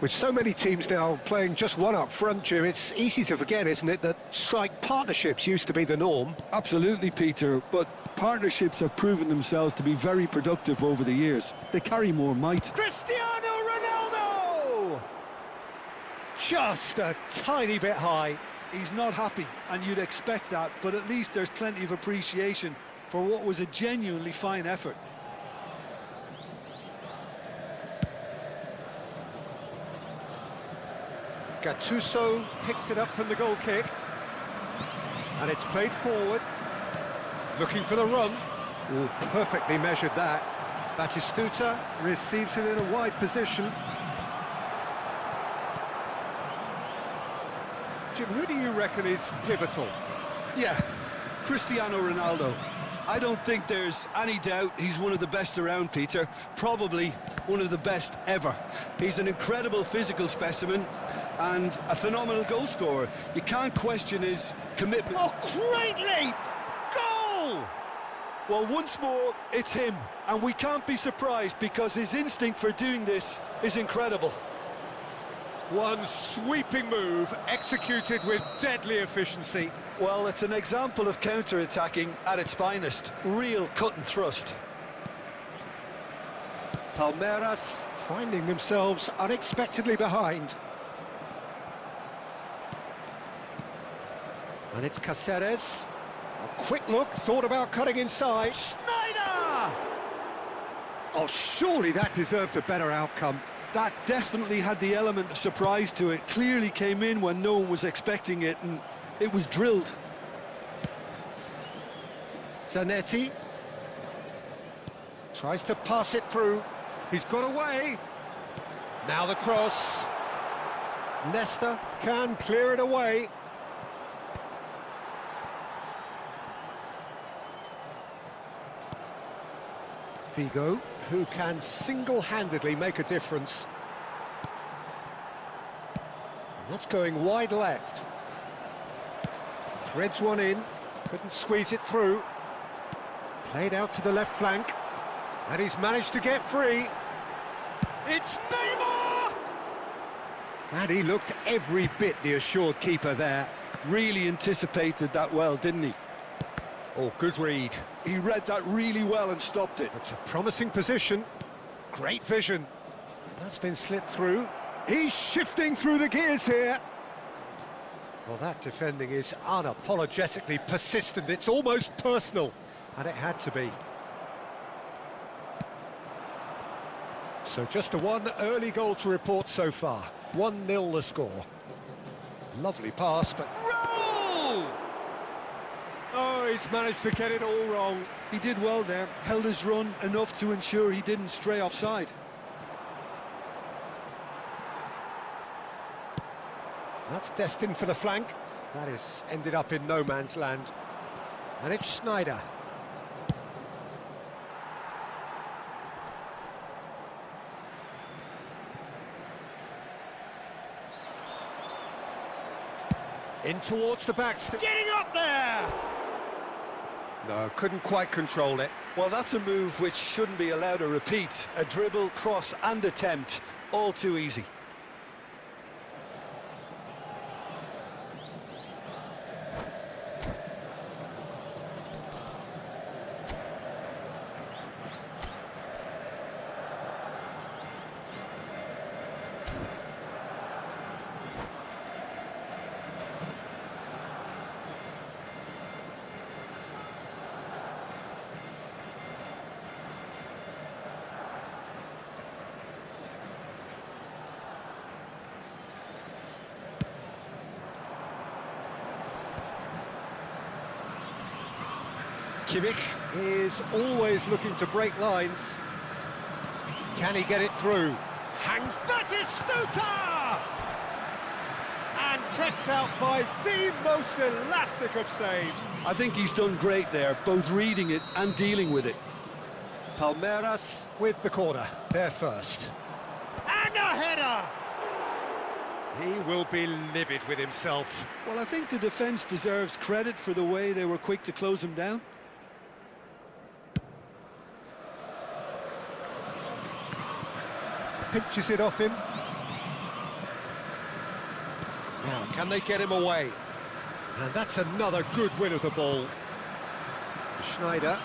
With so many teams now playing just one up front, Jim, it's easy to forget, isn't it, that strike partnerships used to be the norm? Absolutely, Peter, but partnerships have proven themselves to be very productive over the years. They carry more might. Cristiano Ronaldo! Just a tiny bit high. He's not happy, and you'd expect that, but at least there's plenty of appreciation for what was a genuinely fine effort. Gattuso picks it up from the goal kick. And it's played forward. Looking for the run. Oh, perfectly measured that. Batistuta receives it in a wide position. Jim, who do you reckon is pivotal? Yeah, Cristiano Ronaldo. I don't think there's any doubt he's one of the best around, Peter. Probably one of the best ever. He's an incredible physical specimen and a phenomenal goal scorer. You can't question his commitment. Oh, great leap! Goal! Well, once more, it's him. And we can't be surprised because his instinct for doing this is incredible. One sweeping move, executed with deadly efficiency. Well, it's an example of counter-attacking at its finest. Real cut and thrust. Palmeiras finding themselves unexpectedly behind. And it's Cáceres. A quick look, thought about cutting inside. Sneijder! Oh, surely that deserved a better outcome. That definitely had the element of surprise to it. Clearly came in when no one was expecting it, and it was drilled. Zanetti tries to pass it through. He's got away. Now the cross. Nesta can clear it away. Figo, who can single-handedly make a difference. And that's going wide left. Threads one in, couldn't squeeze it through. Played out to the left flank, and he's managed to get free. It's Neymar! And he looked every bit the assured keeper there. Really anticipated that well, didn't he? Oh, good read. He read that really well and stopped it. It's a promising position. Great vision. That's been slipped through. He's shifting through the gears here. Well, that defending is unapologetically persistent. It's almost personal, and it had to be. So just a one early goal to report so far. 1-0 the score. Lovely pass, but... Roll! Oh, he's managed to get it all wrong. He did well there, held his run enough to ensure he didn't stray offside. That's destined for the flank. That has ended up in no man's land. And it's Sneijder. In towards the back, getting up there! No, couldn't quite control it. Well, that's a move which shouldn't be allowed to repeat. A dribble, cross and attempt, all too easy. Kimmich is always looking to break lines. Can he get it through? Hangs Batistuta! And kept out by the most elastic of saves. I think he's done great there, both reading it and dealing with it. Palmeiras with the corner, there first. And a header! He will be livid with himself. Well, I think the defence deserves credit for the way they were quick to close him down. Pinches it off him. Now, can they get him away? And that's another good win of the ball. Schneider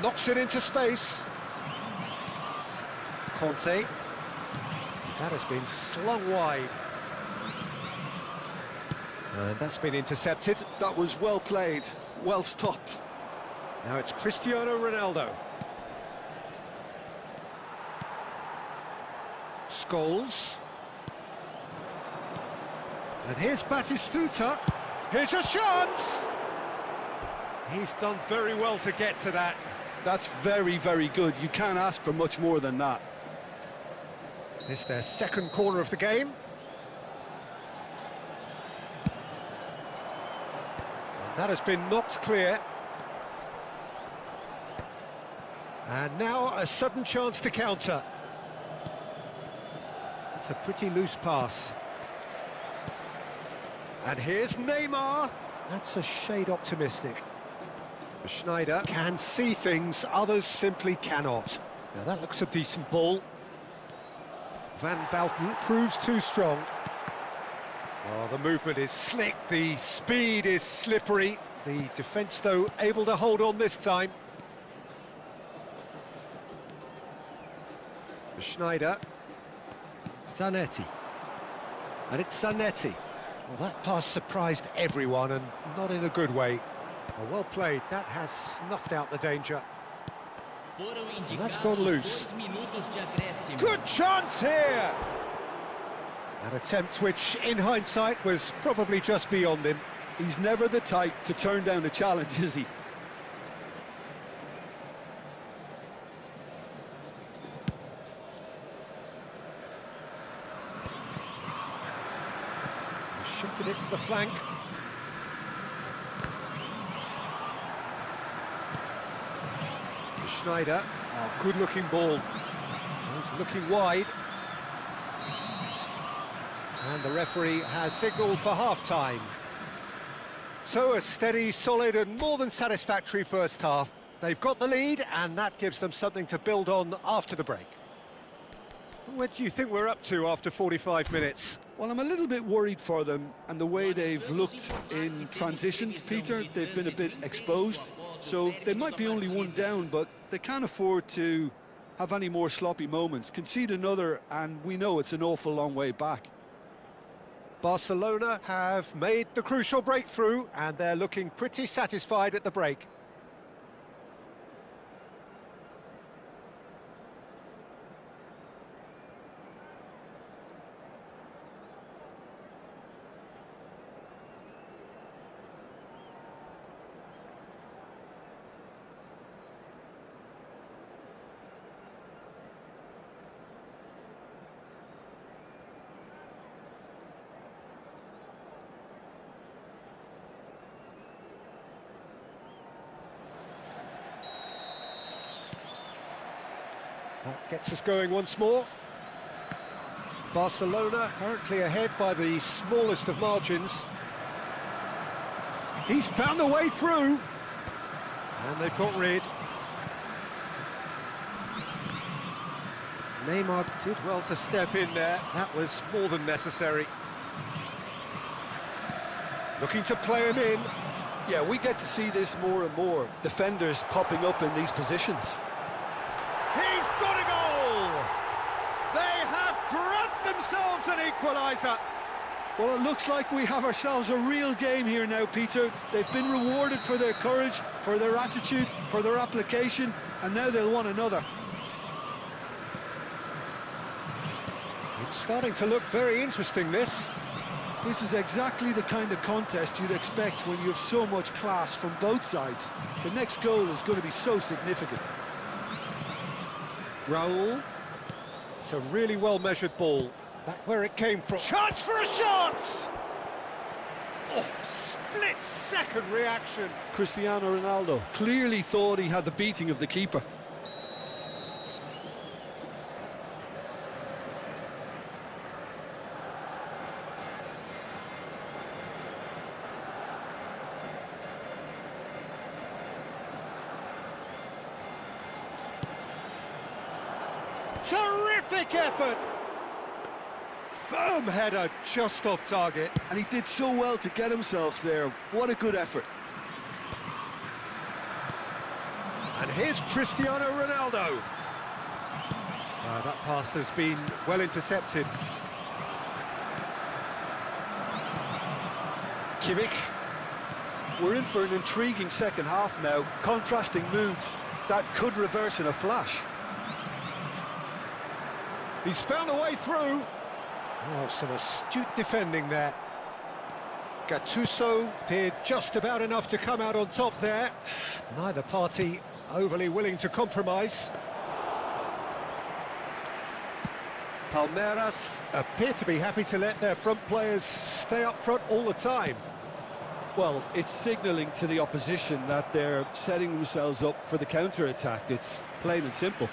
knocks it into space. Conte. That has been slung wide. And that's been intercepted. That was well played, well stopped. Now it's Cristiano Ronaldo. Scholes. And here's Batistuta. Here's a chance! He's done very well to get to that. That's very, very good. You can't ask for much more than that. It's their second corner of the game. And that has been knocked clear. And now a sudden chance to counter. It's a pretty loose pass. And here's Neymar. That's a shade optimistic. Schneider can see things others simply cannot. Now that looks a decent ball. Van Bouten proves too strong. Oh, the movement is slick, the speed is slippery. The defence, though, able to hold on this time. Schneider. Zanetti. And it's Zanetti. Well, that pass surprised everyone, and not in a good way. Well played, that has snuffed out the danger. And that's gone loose. Good chance here! An attempt which, in hindsight, was probably just beyond him. He's never the type to turn down a challenge, is he? He shifted it to the flank. Schneider, oh, good-looking ball. He's looking wide. And the referee has signalled for half-time. So a steady, solid and more than satisfactory first half. They've got the lead and that gives them something to build on after the break. What do you think we're up to after 45 minutes? Well, I'm a little bit worried for them and the way they've looked in transitions, Peter. They've been a bit exposed, so they might be only one down, but they can't afford to have any more sloppy moments. Concede another and we know it's an awful long way back. Barcelona have made the crucial breakthrough and they're looking pretty satisfied at the break. That gets us going once more. Barcelona currently ahead by the smallest of margins. He's found a way through. And they've got rid. Neymar did well to step in there. That was more than necessary. Looking to play him in. Yeah, we get to see this more and more. Defenders popping up in these positions. He's got a goal! They have grabbed themselves an equaliser. Well, it looks like we have ourselves a real game here now, Peter. They've been rewarded for their courage, for their attitude, for their application, and now they'll want another. It's starting to look very interesting, this. This is exactly the kind of contest you'd expect when you have so much class from both sides. The next goal is going to be so significant. Raul. It's a really well-measured ball. Back where it came from. Chance for a shot! Oh, split-second reaction. Cristiano Ronaldo clearly thought he had the beating of the keeper. Terrific effort! Firm header just off target. And he did so well to get himself there. What a good effort. And here's Cristiano Ronaldo. That pass has been well intercepted. Kimmich. We're in for an intriguing second half now. Contrasting moods that could reverse in a flash. He's found a way through. Oh, some astute defending there. Gattuso did just about enough to come out on top there. Neither party overly willing to compromise. Palmeiras appear to be happy to let their front players stay up front all the time. Well, it's signalling to the opposition that they're setting themselves up for the counter-attack. It's plain and simple.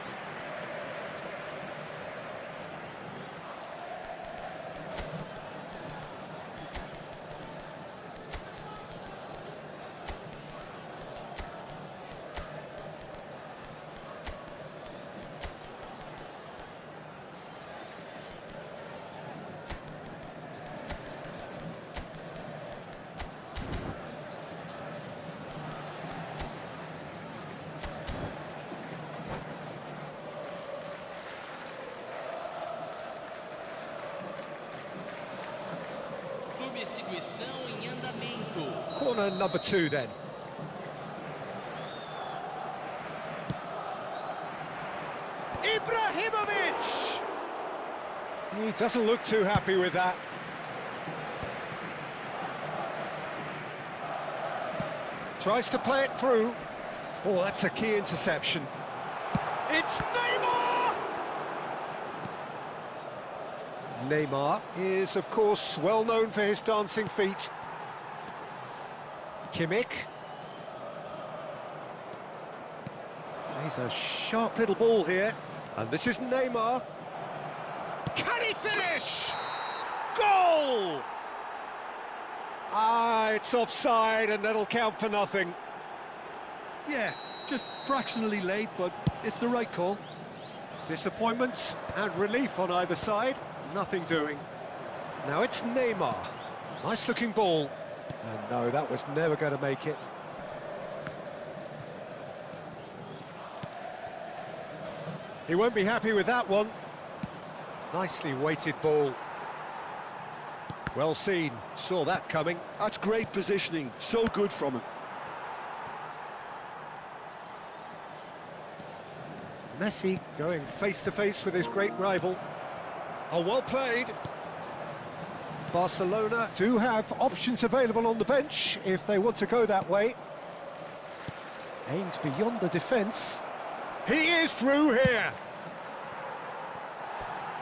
Corner number 2 then. Ibrahimovic! He doesn't look too happy with that. Tries to play it through. Oh, that's a key interception. It's Neymar! Neymar is, of course, well known for his dancing feet. Kimmich. He's a sharp little ball here. And this is Neymar. Can he finish? Goal! Ah, it's offside and that'll count for nothing. Yeah, just fractionally late, but it's the right call. Disappointment and relief on either side. Nothing doing. Now it's Neymar. Nice looking ball. And no, that was never going to make it. He won't be happy with that one. Nicely weighted ball. Well seen, saw that coming. That's great positioning, so good from him. Messi going face-to-face with his great rival. Oh, well played. Barcelona do have options available on the bench if they want to go that way. Aimed beyond the defence. He is through here.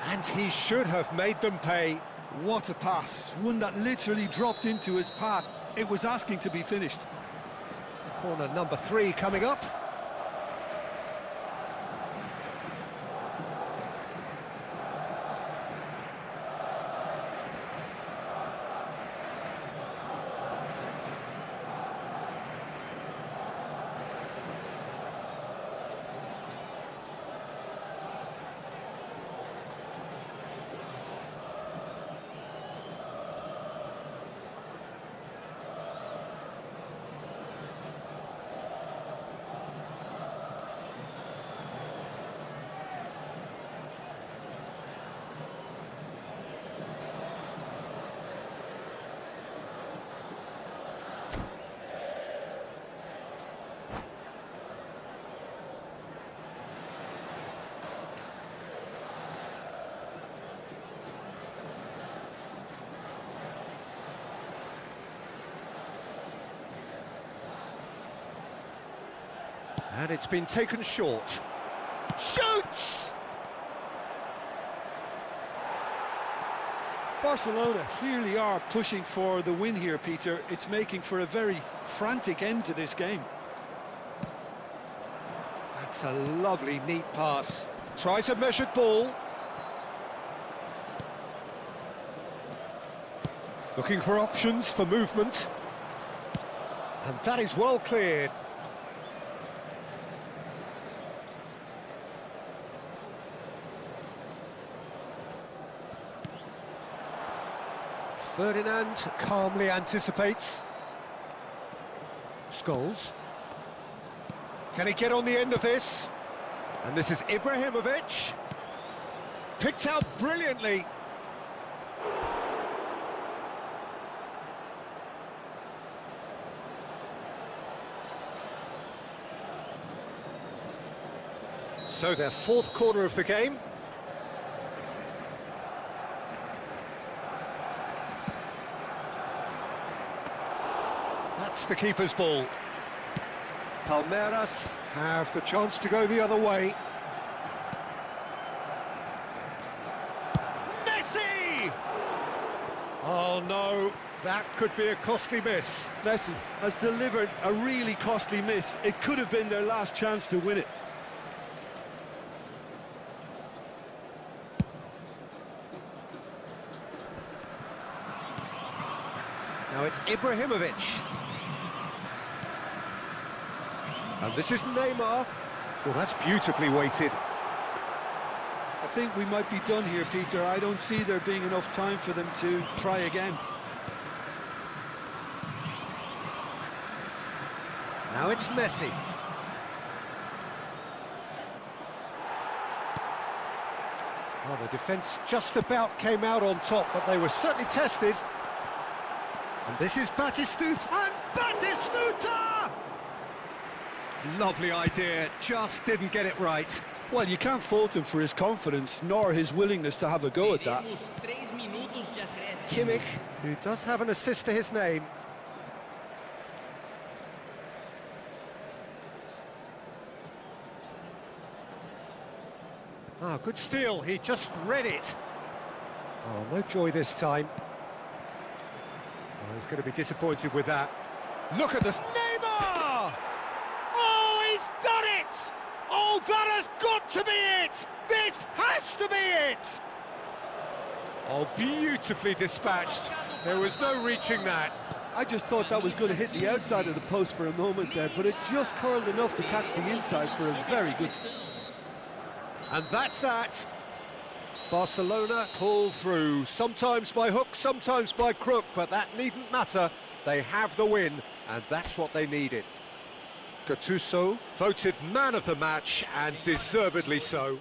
And he should have made them pay. What a pass. One that literally dropped into his path. It was asking to be finished. Corner number 3 coming up. And it's been taken short. Shoots! Barcelona clearly are pushing for the win here, Peter. It's making for a very frantic end to this game. That's a lovely, neat pass. Tries a measured ball. Looking for options for movement. And that is well cleared. Ferdinand calmly anticipates. Scholes. Can he get on the end of this? And this is Ibrahimovic. Picked out brilliantly. So their fourth corner of the game. That's the keeper's ball. Palmeiras have the chance to go the other way. Messi! Oh no, that could be a costly miss. Messi has delivered a really costly miss. It could have been their last chance to win it. Now it's Ibrahimovic. And this is Neymar. Well, that's beautifully weighted. I think we might be done here, Peter. I don't see there being enough time for them to try again. Now it's Messi. Well, the defence just about came out on top, but they were certainly tested. And this is Batistuta, and Batistuta! Lovely idea, just didn't get it right. Well, you can't fault him for his confidence, nor his willingness to have a go at that. Kimmich, who does have an assist to his name. Ah, good steal, he just read it. Oh, no joy this time. Oh, he's going to be disappointed with that. Look at this, Neymar! Oh, he's done it! Oh, that has got to be it! This has to be it! Oh, beautifully dispatched. There was no reaching that. I just thought that was going to hit the outside of the post for a moment there, but it just curled enough to catch the inside for a very good... And that's that. Barcelona pull through, sometimes by hook, sometimes by crook, but that needn't matter. They have the win, and that's what they needed. Gattuso voted man of the match, and deservedly so.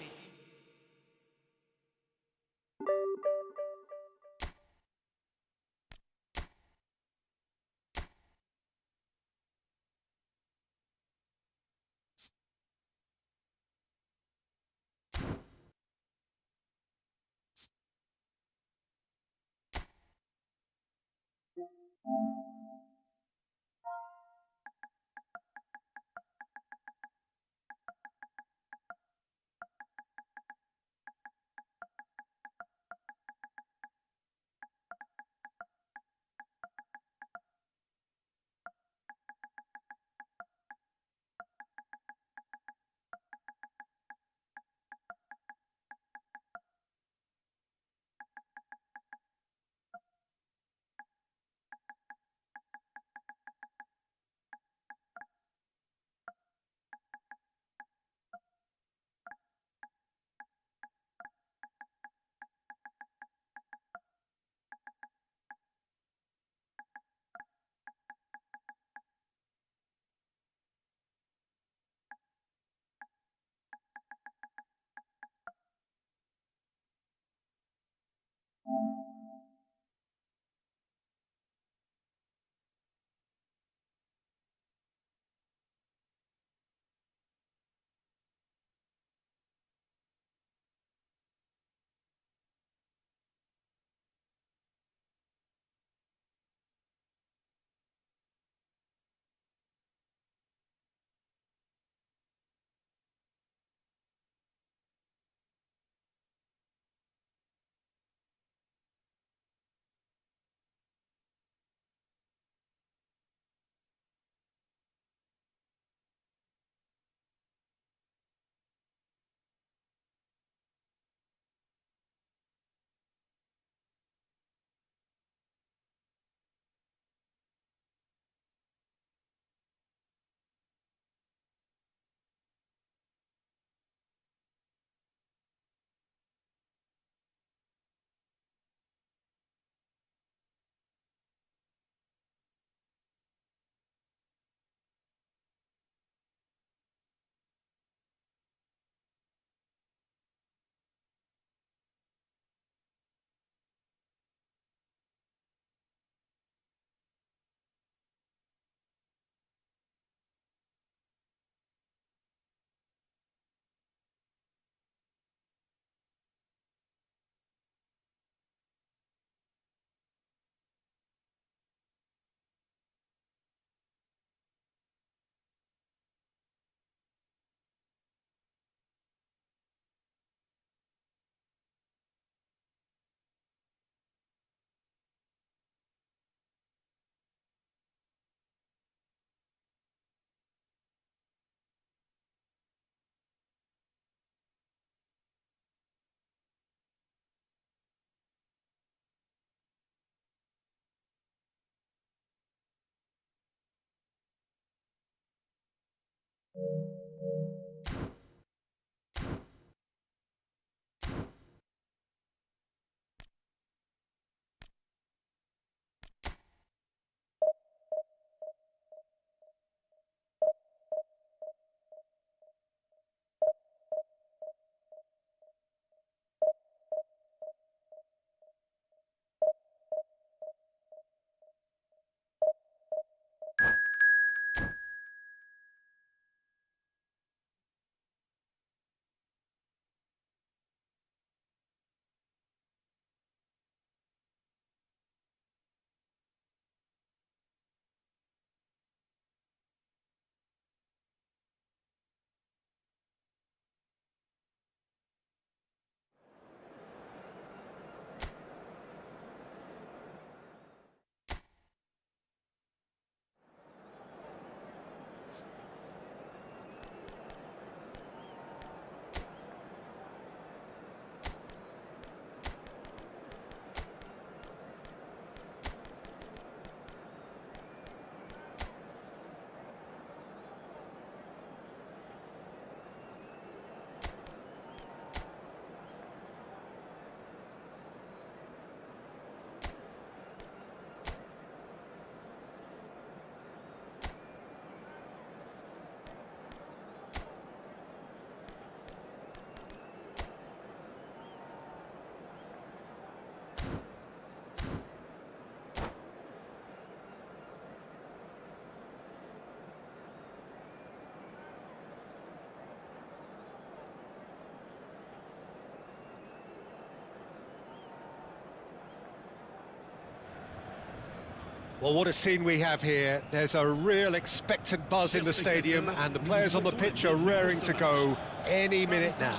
Well, what a scene we have here. There's a real expectant buzz in the stadium, and the players on the pitch are raring to go any minute now.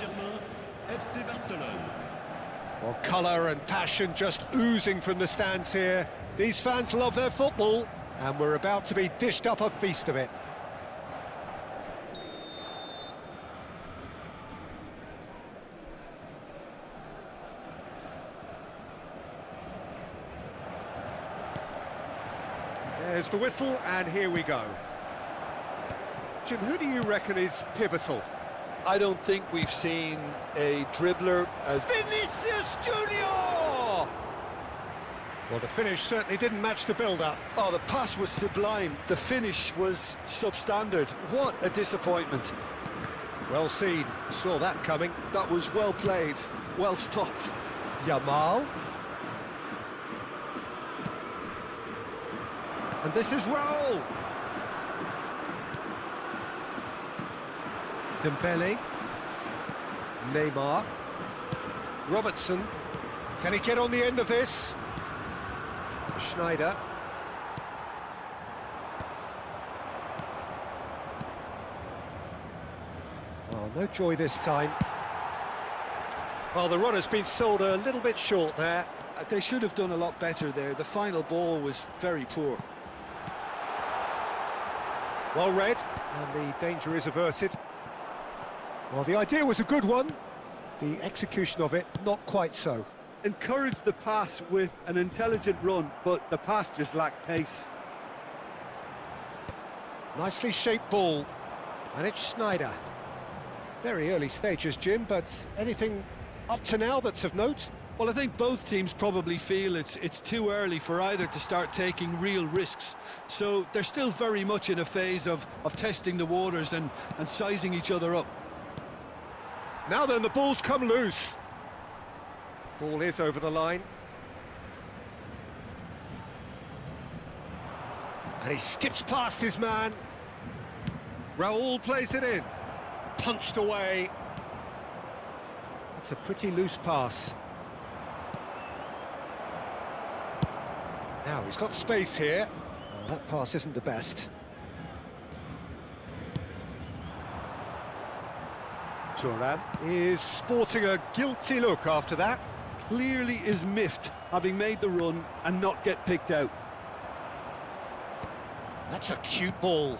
Well, colour and passion just oozing from the stands here. These fans love their football, and we're about to be dished up a feast of it. There's the whistle, and here we go. Jim, who do you reckon is pivotal? I don't think we've seen a dribbler as... Vinicius Junior! Well, the finish certainly didn't match the build-up. Oh, the pass was sublime. The finish was substandard. What a disappointment. Well seen. Saw that coming. That was well played. Well stopped. Yamal. And this is Raul. Dembele. Neymar. Robertson. Can he get on the end of this? Schneider. Oh, no joy this time. Well, the run has been sold a little bit short there. They should have done a lot better there. The final ball was very poor. Well read, and the danger is averted. Well, the idea was a good one. The execution of it, not quite so. Encouraged the pass with an intelligent run, but the pass just lacked pace. Nicely shaped ball, and it's Schneider. Very early stages, Jim, but anything up to now that's of note? Well, I think both teams probably feel it's too early for either to start taking real risks. So they're still very much in a phase of testing the waters and sizing each other up. Now then, the ball's come loose. Ball is over the line. And he skips past his man. Raul plays it in. Punched away. It's a pretty loose pass. Now he's got space here. Oh, that pass isn't the best. Thuram is sporting a guilty look after that. Clearly is miffed, having made the run and not get picked out. That's a cute ball.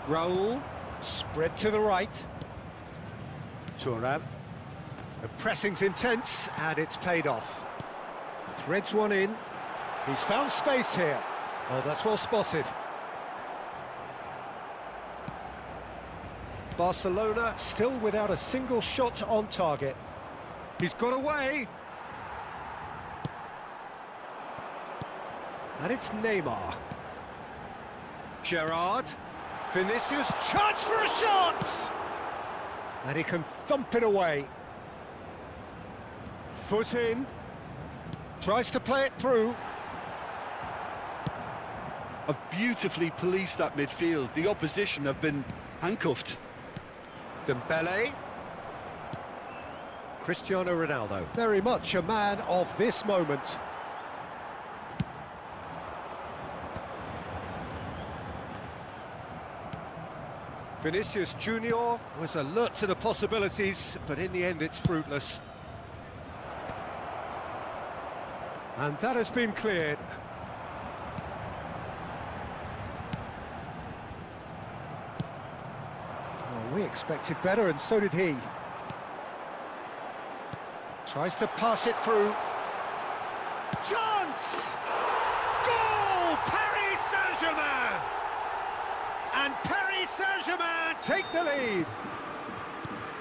Raul, spread to the right. Thuram. The pressing's intense, and it's paid off. Threads one in. He's found space here. Oh, that's well spotted. Barcelona still without a single shot on target. He's got away. And it's Neymar. Gerrard. Vinicius, chance for a shot! And he can thump it away. Foot in. Tries to play it through. Have beautifully policed that midfield. The opposition have been handcuffed. Dembele. Cristiano Ronaldo. Very much a man of this moment. Vinicius Junior was alert to the possibilities, but in the end it's fruitless. And that has been cleared. We expected better, and so did he. Tries to pass it through. Chance! Goal! Paris Saint-Germain! And Paris Saint-Germain take the lead.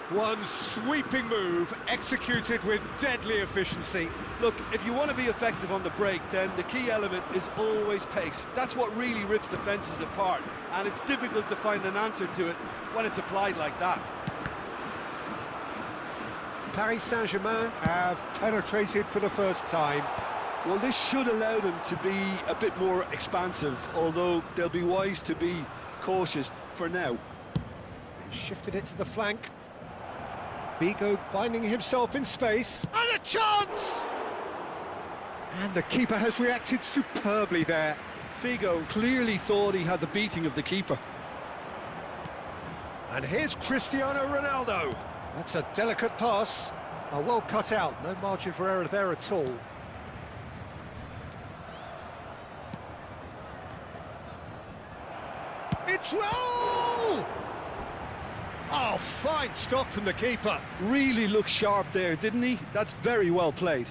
One sweeping move, executed with deadly efficiency. Look, if you want to be effective on the break, then the key element is always pace. That's what really rips defences apart, and it's difficult to find an answer to it when it's applied like that. Paris Saint-Germain have penetrated for the first time. Well, this should allow them to be a bit more expansive, although they'll be wise to be cautious for now. Shifted it to the flank. Bigo finding himself in space. And a chance! And the keeper has reacted superbly there. Figo clearly thought he had the beating of the keeper. And here's Cristiano Ronaldo. That's a delicate pass. Well cut out, no margin for error there at all. It's roll! Oh, fine stop from the keeper. Really looked sharp there, didn't he? That's very well played.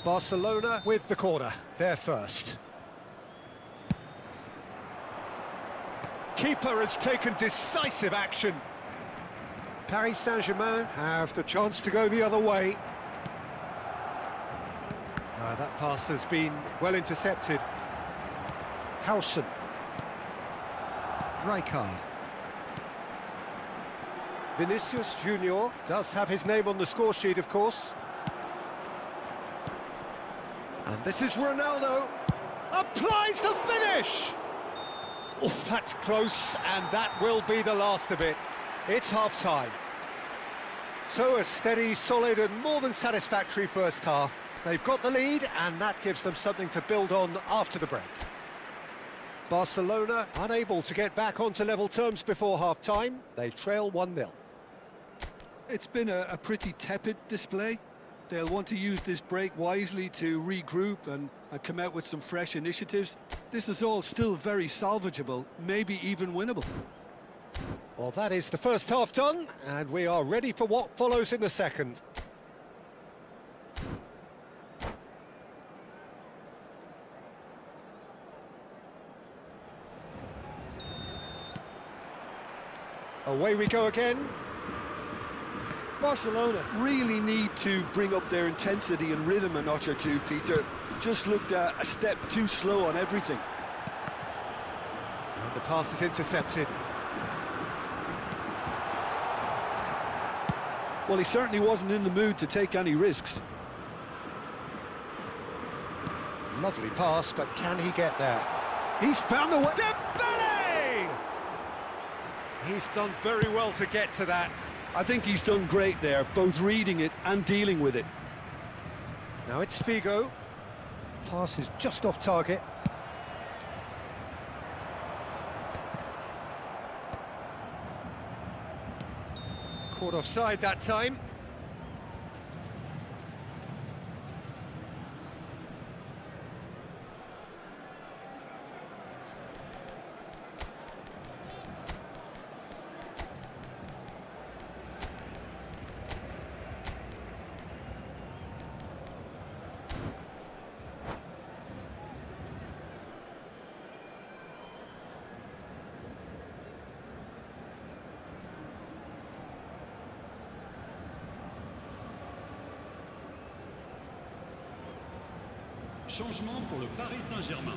Barcelona with the corner, they're first. Keeper has taken decisive action. Paris Saint-Germain have the chance to go the other way. That pass has been well intercepted. Howson. Rijkaard. Vinicius Junior does have his name on the score sheet, of course. And this is Ronaldo. Applies the finish! Oh, that's close, and that will be the last of it. It's half-time. So a steady, solid and more than satisfactory first half. They've got the lead, and that gives them something to build on after the break. Barcelona unable to get back onto level terms before half-time. They trail 1-0. It's been a pretty tepid display. They'll want to use this break wisely to regroup and come out with some fresh initiatives. This is all still very salvageable, maybe even winnable. Well, that is the first half done, and we are ready for what follows in the second. Away we go again. Barcelona really need to bring up their intensity and rhythm a notch or two, Peter. Just looked a step too slow on everything. And the pass is intercepted. Well, he certainly wasn't in the mood to take any risks. Lovely pass, but can he get there? He's found the way. Dembele! He's done very well to get to that. I think he's done great there, both reading it and dealing with it. Now it's Figo. Pass is just off target. Caught offside that time. Changement pour le Paris Saint-Germain.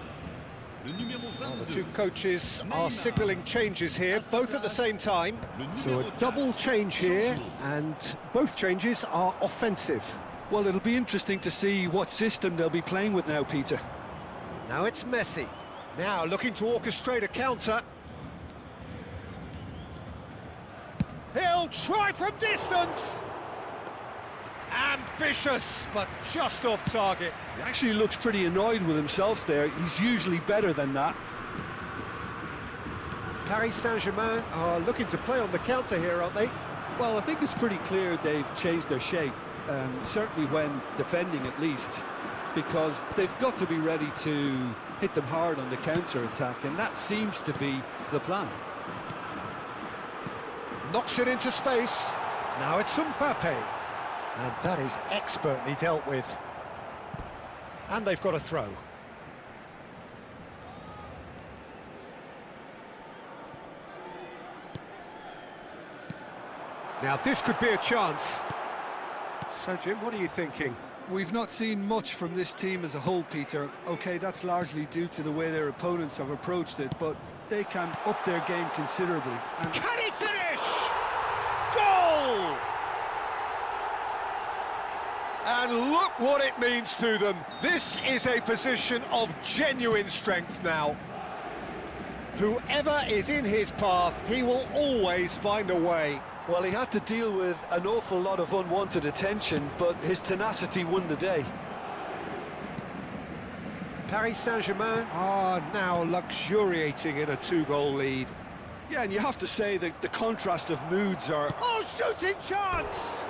Le numéro 22. The two coaches are signalling changes here, both at the same time. So a double change here, and both changes are offensive. Well, it'll be interesting to see what system they'll be playing with now, Peter. Now it's Messi. Now looking to orchestrate a counter. He'll try from distance. Ambitious, but just off target. He actually looks pretty annoyed with himself there. He's usually better than that. Paris Saint-Germain are looking to play on the counter here, aren't they? Well, I think it's pretty clear they've changed their shape, certainly when defending at least, because they've got to be ready to hit them hard on the counter-attack, and that seems to be the plan. Knocks it into space. Now it's Mbappe. And that is expertly dealt with. And they've got a throw. Now this could be a chance. So Jim, what are you thinking? We've not seen much from this team as a whole, Peter. Okay, that's largely due to the way their opponents have approached it, but they can up their game considerably. And can he finish? Goal! And look what it means to them. This is a position of genuine strength now. Whoever is in his path, he will always find a way. Well, he had to deal with an awful lot of unwanted attention, but his tenacity won the day. Paris Saint-Germain are now luxuriating in a 2-goal lead. Yeah, and you have to say that the contrast of moods are... Oh, shooting chance!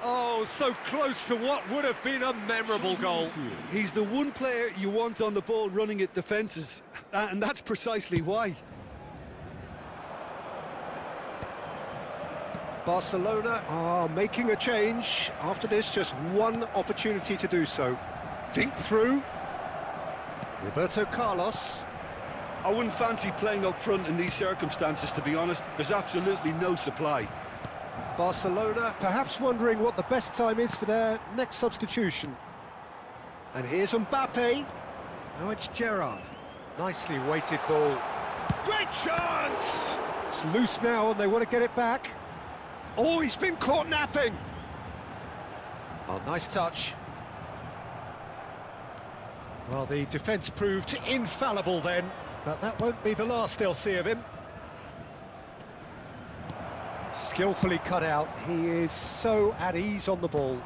Oh, so close to what would have been a memorable goal. He's the one player you want on the ball running at defences, and that's precisely why. Barcelona are making a change. After this, just one opportunity to do so. Dink through. Roberto Carlos. I wouldn't fancy playing up front in these circumstances, to be honest. There's absolutely no supply. Barcelona perhaps wondering what the best time is for their next substitution. And here's Mbappe. Now it's Gerrard. Nicely weighted ball. Great chance! It's loose now and they want to get it back. Oh, he's been caught napping. Oh, nice touch. Well, the defence proved infallible then, but that won't be the last they'll see of him. Skillfully cut out. He is so at ease on the ball.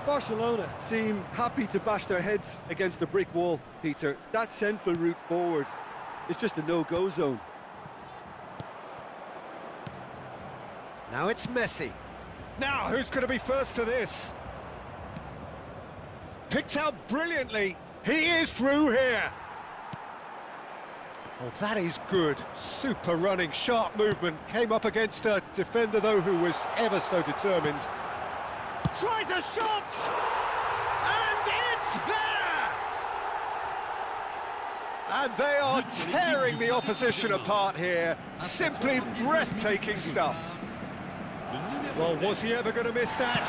Barcelona seem happy to bash their heads against the brick wall, Peter. That central route forward is just a no-go zone. Now it's Messi. Now, who's going to be first to this? Picked out brilliantly. He is through here. Oh, that is good. Super running, sharp movement. Came up against a defender, though, who was ever so determined. Tries a shot! And it's there! And they are tearing the opposition apart here. Simply breathtaking stuff. Well, was he ever going to miss that?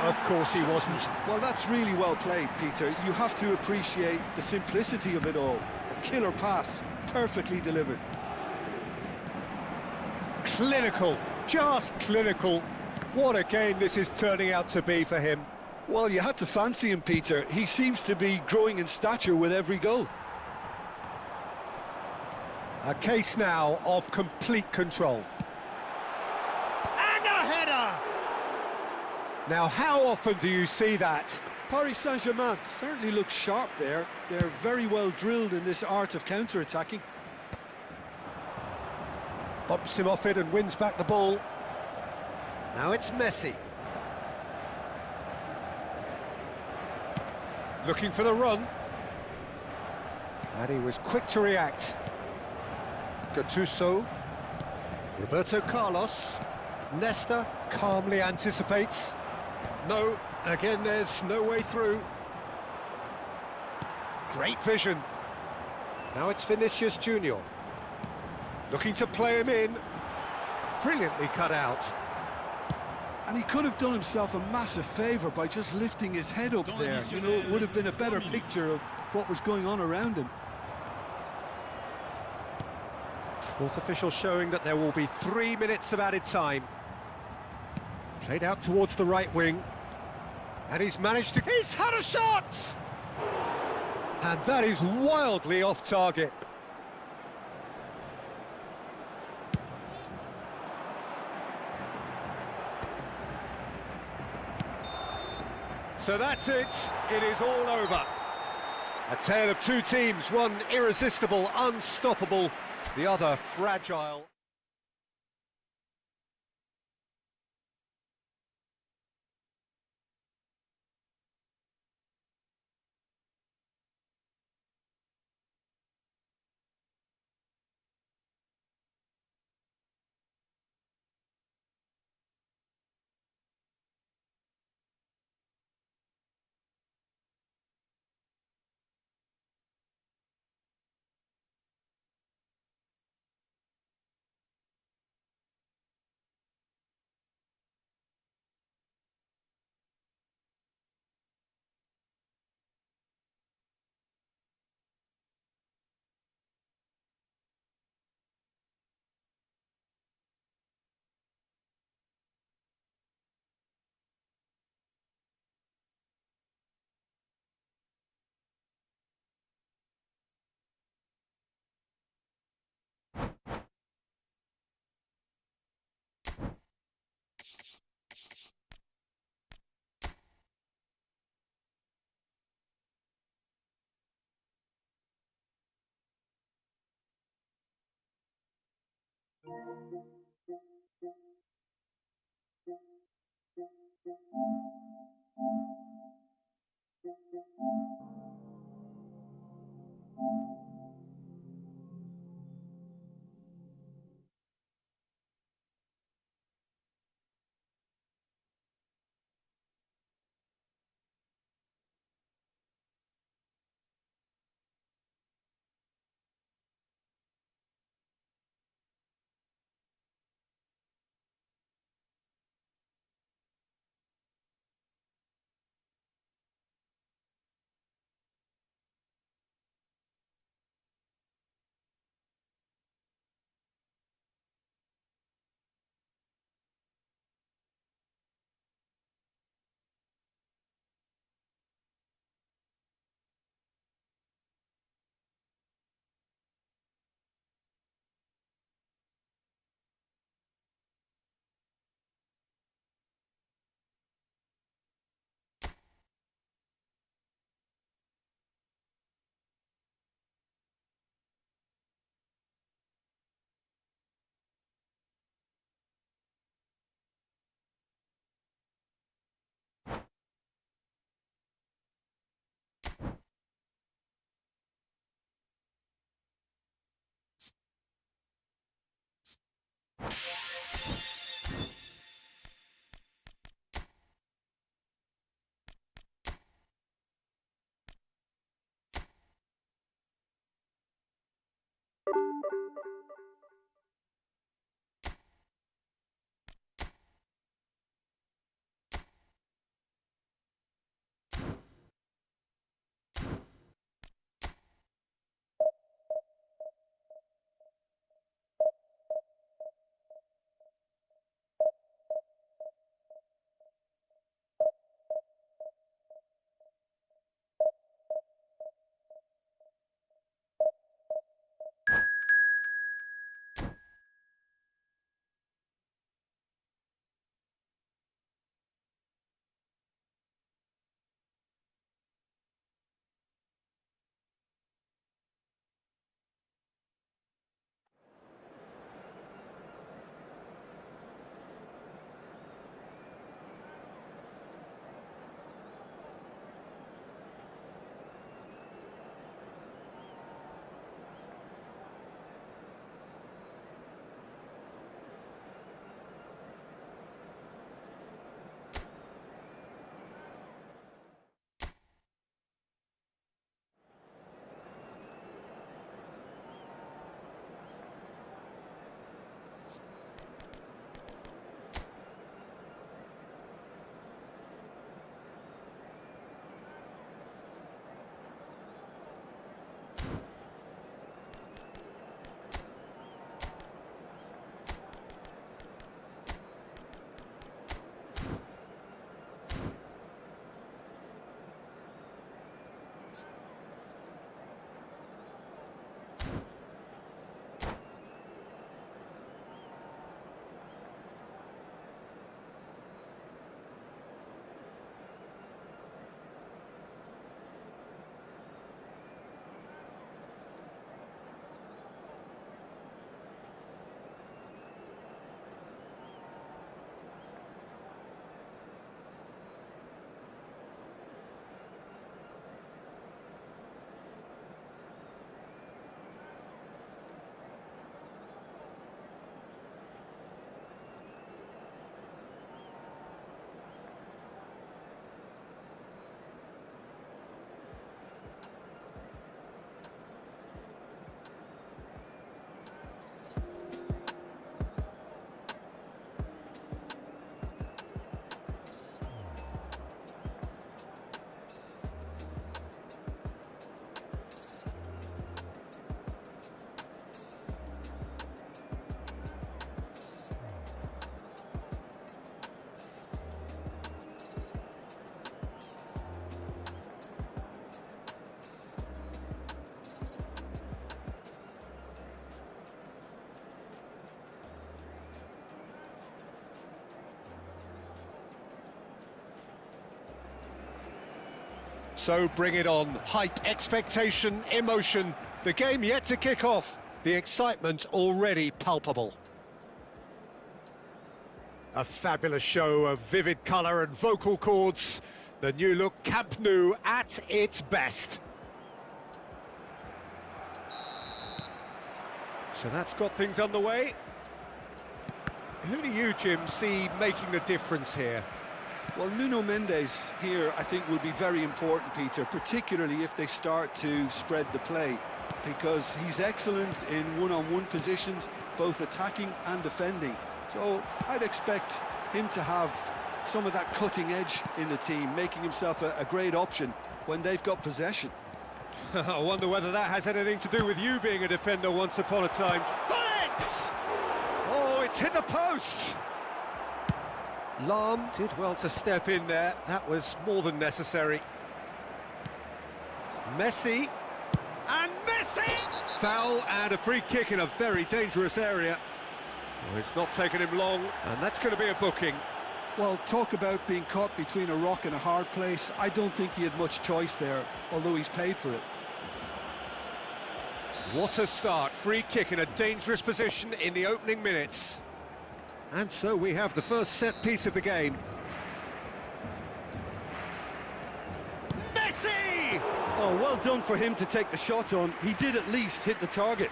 Of course he wasn't. Well, that's really well played, Peter. You have to appreciate the simplicity of it all. A killer pass, perfectly delivered. Clinical, just clinical. What a game this is turning out to be for him. Well, you had to fancy him, Peter. He seems to be growing in stature with every goal. A case now of complete control. And a header! Now, how often do you see that? Paris Saint-Germain certainly looks sharp there. They're very well drilled in this art of counter-attacking. Bumps him off it and wins back the ball. Now it's Messi. Looking for the run. And he was quick to react. Gattuso. Roberto Carlos. Nesta calmly anticipates. No, again there's no way through. Great vision. Now it's Vinicius Junior. Looking to play him in. Brilliantly cut out. And he could have done himself a massive favour by just lifting his head up there. You know, it would have been a better picture of what was going on around him. Fourth official showing that there will be 3 minutes of added time. Played out towards the right wing. And he's managed to... He's had a shot! And that is wildly off target. So that's it. It is all over. A tale of two teams, one irresistible, unstoppable, the other fragile. So bring it on. Hype, expectation, emotion. The game yet to kick off. The excitement already palpable. A fabulous show of vivid colour and vocal cords. The new look Camp Nou at its best. So that's got things underway. Who do you, Jim, see making the difference here? Well, Nuno Mendes here, I think, will be very important, Peter, particularly if they start to spread the play, because he's excellent in one-on-one positions, both attacking and defending. So I'd expect him to have some of that cutting edge in the team, making himself a great option when they've got possession. I wonder whether that has anything to do with you being a defender once upon a time. Bullet! Oh, it's hit the post! Lahm did well to step in there. That was more than necessary. Messi. And Messi! Foul and a free kick in a very dangerous area. Well, it's not taken him long, and that's going to be a booking. Well, talk about being caught between a rock and a hard place. I don't think he had much choice there, although he's paid for it. What a start. Free kick in a dangerous position in the opening minutes. And so we have the first set piece of the game. Messi! Oh, well done for him to take the shot on. He did at least hit the target.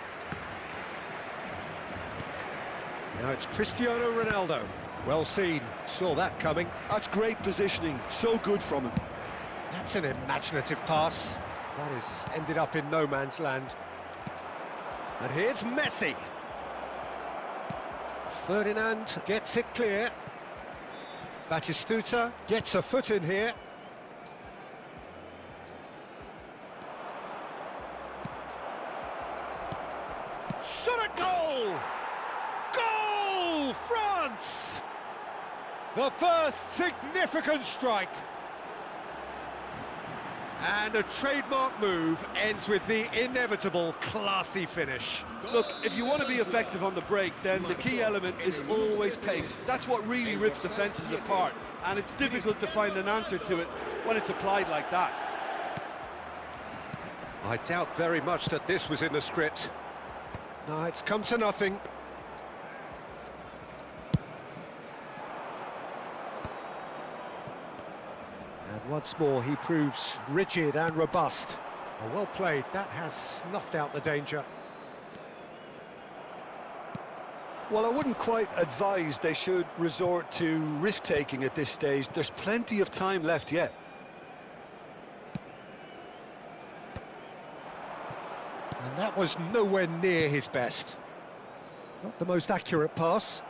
Now it's Cristiano Ronaldo. Well seen, saw that coming. That's great positioning, so good from him. That's an imaginative pass. That has ended up in no man's land. And here's Messi. Ferdinand gets it clear. Batistuta gets a foot in here. Shot at goal! Goal! France! The first significant strike. And a trademark move ends with the inevitable classy finish. Look, if you want to be effective on the break, then the key element is always pace. That's what really rips defences apart, and it's difficult to find an answer to it when it's applied like that. I doubt very much that this was in the script. No, it's come to nothing. And once more he proves rigid and robust. Oh, well played, that has snuffed out the danger. Well, I wouldn't quite advise they should resort to risk-taking at this stage. There's plenty of time left yet. And that was nowhere near his best. Not the most accurate pass.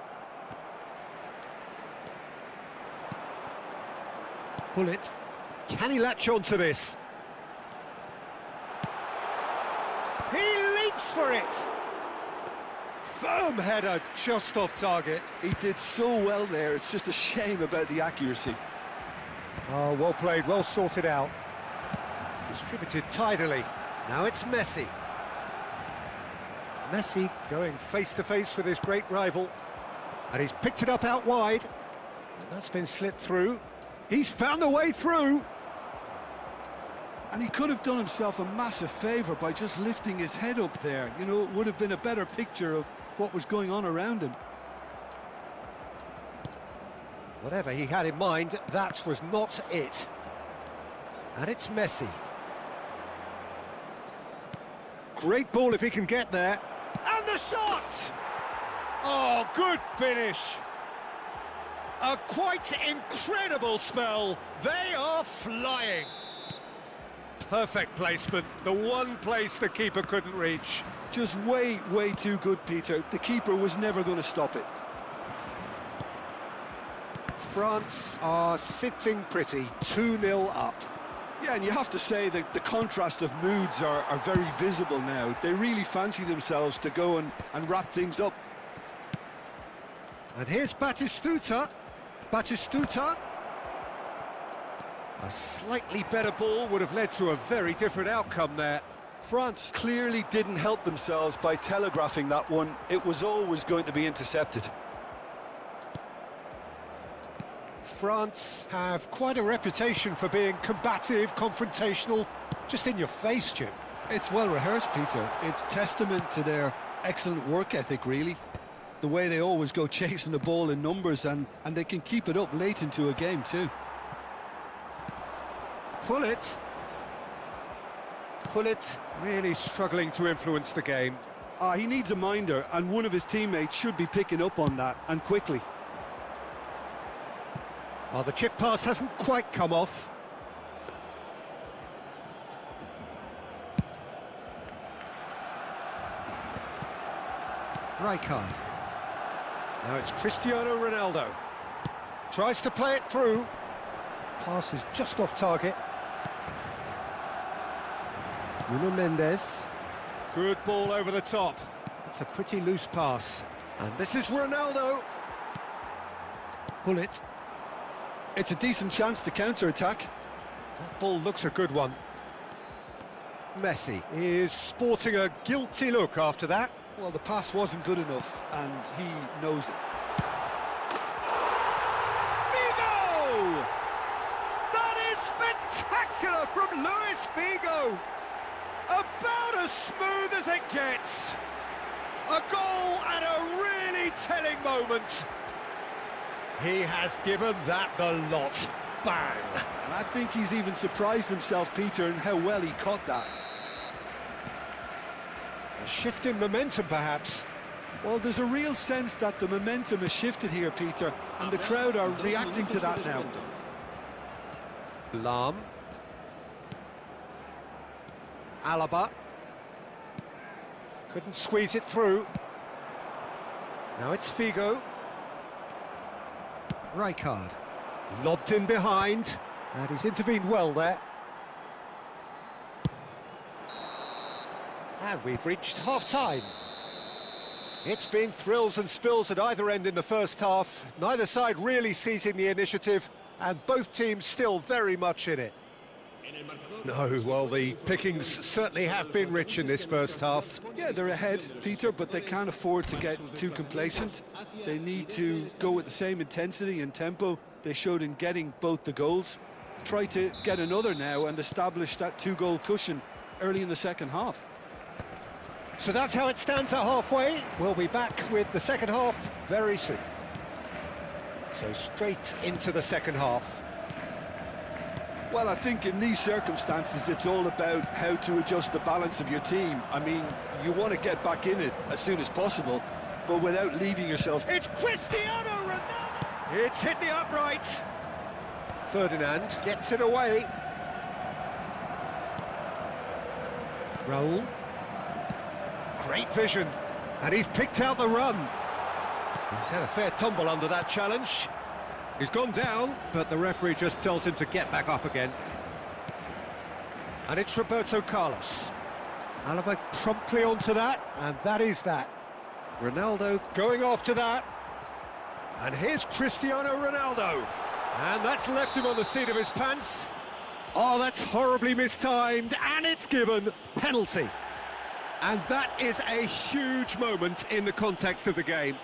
Bullet. Can he latch on to this? He leaps for it! Firm header, just off target. He did so well there, it's just a shame about the accuracy. Oh, well played, well sorted out. Distributed tidily. Now it's Messi. Messi going face-to-face with his great rival. And he's picked it up out wide. And that's been slipped through. He's found a way through. And he could have done himself a massive favour by just lifting his head up there. You know, it would have been a better picture of what was going on around him. Whatever he had in mind, that was not it. And it's Messi. Great ball if he can get there. And the shot! Oh, good finish. A quite incredible spell. They are flying. Perfect placement, the one place the keeper couldn't reach. Just way too good, Peter. The keeper was never going to stop it. France are sitting pretty, 2-0 up. Yeah, and you have to say that the contrast of moods are very visible now. They really fancy themselves to go and wrap things up. And here's Batistuta. Batistuta. A slightly better ball would have led to a very different outcome there. France clearly didn't help themselves by telegraphing that one. It was always going to be intercepted. France have quite a reputation for being combative, confrontational, just in your face, Jim. It's well rehearsed, Peter. It's testament to their excellent work ethic, really. The the way they always go chasing the ball in numbers, and they can keep it up late into a game too. Pullet really struggling to influence the game. He needs a minder, and one of his teammates should be picking up on that, and quickly. Oh, the chip pass hasn't quite come off. Rijkaard. Now it's Cristiano Ronaldo. Tries to play it through. Pass is just off target. Nuno Mendes. Good ball over the top. It's a pretty loose pass. And this is Ronaldo. Pull it. It's a decent chance to counter-attack. That ball looks a good one. Messi is sporting a guilty look after that. Well, the pass wasn't good enough, and he knows it. Figo! That is spectacular from Luis Figo! About as smooth as it gets. A goal and a really telling moment. He has given that the lot. Bang! And I think he's even surprised himself, Peter, in how well he caught that. A shift in momentum, perhaps. Well, there's a real sense that the momentum has shifted here, Peter, and the crowd are reacting to that now. Lahm. Alaba. Couldn't squeeze it through. Now it's Figo. Rijkaard. Lobbed in behind. And he's intervened well there. And we've reached half-time. It's been thrills and spills at either end in the first half. Neither side really seizing the initiative, and both teams still very much in it. No, well, the pickings certainly have been rich in this first half. Yeah, they're ahead, Peter, but they can't afford to get too complacent. They need to go with the same intensity and tempo they showed in getting both the goals. Try to get another now and establish that two-goal cushion early in the second half. So that's how it stands at halfway. We'll be back with the second half very soon. So straight into the second half. Well, I think in these circumstances, it's all about how to adjust the balance of your team. I mean, you want to get back in it as soon as possible, but without leaving yourself... It's Cristiano Ronaldo! It's hit the upright. Ferdinand gets it away. Raul. Great vision. And he's picked out the run. He's had a fair tumble under that challenge. He's gone down, but the referee just tells him to get back up again. And it's Roberto Carlos. Alaba promptly onto that, and that is that. Ronaldo going after that. And here's Cristiano Ronaldo. And that's left him on the seat of his pants. Oh, that's horribly mistimed, and it's given penalty. And that is a huge moment in the context of the game.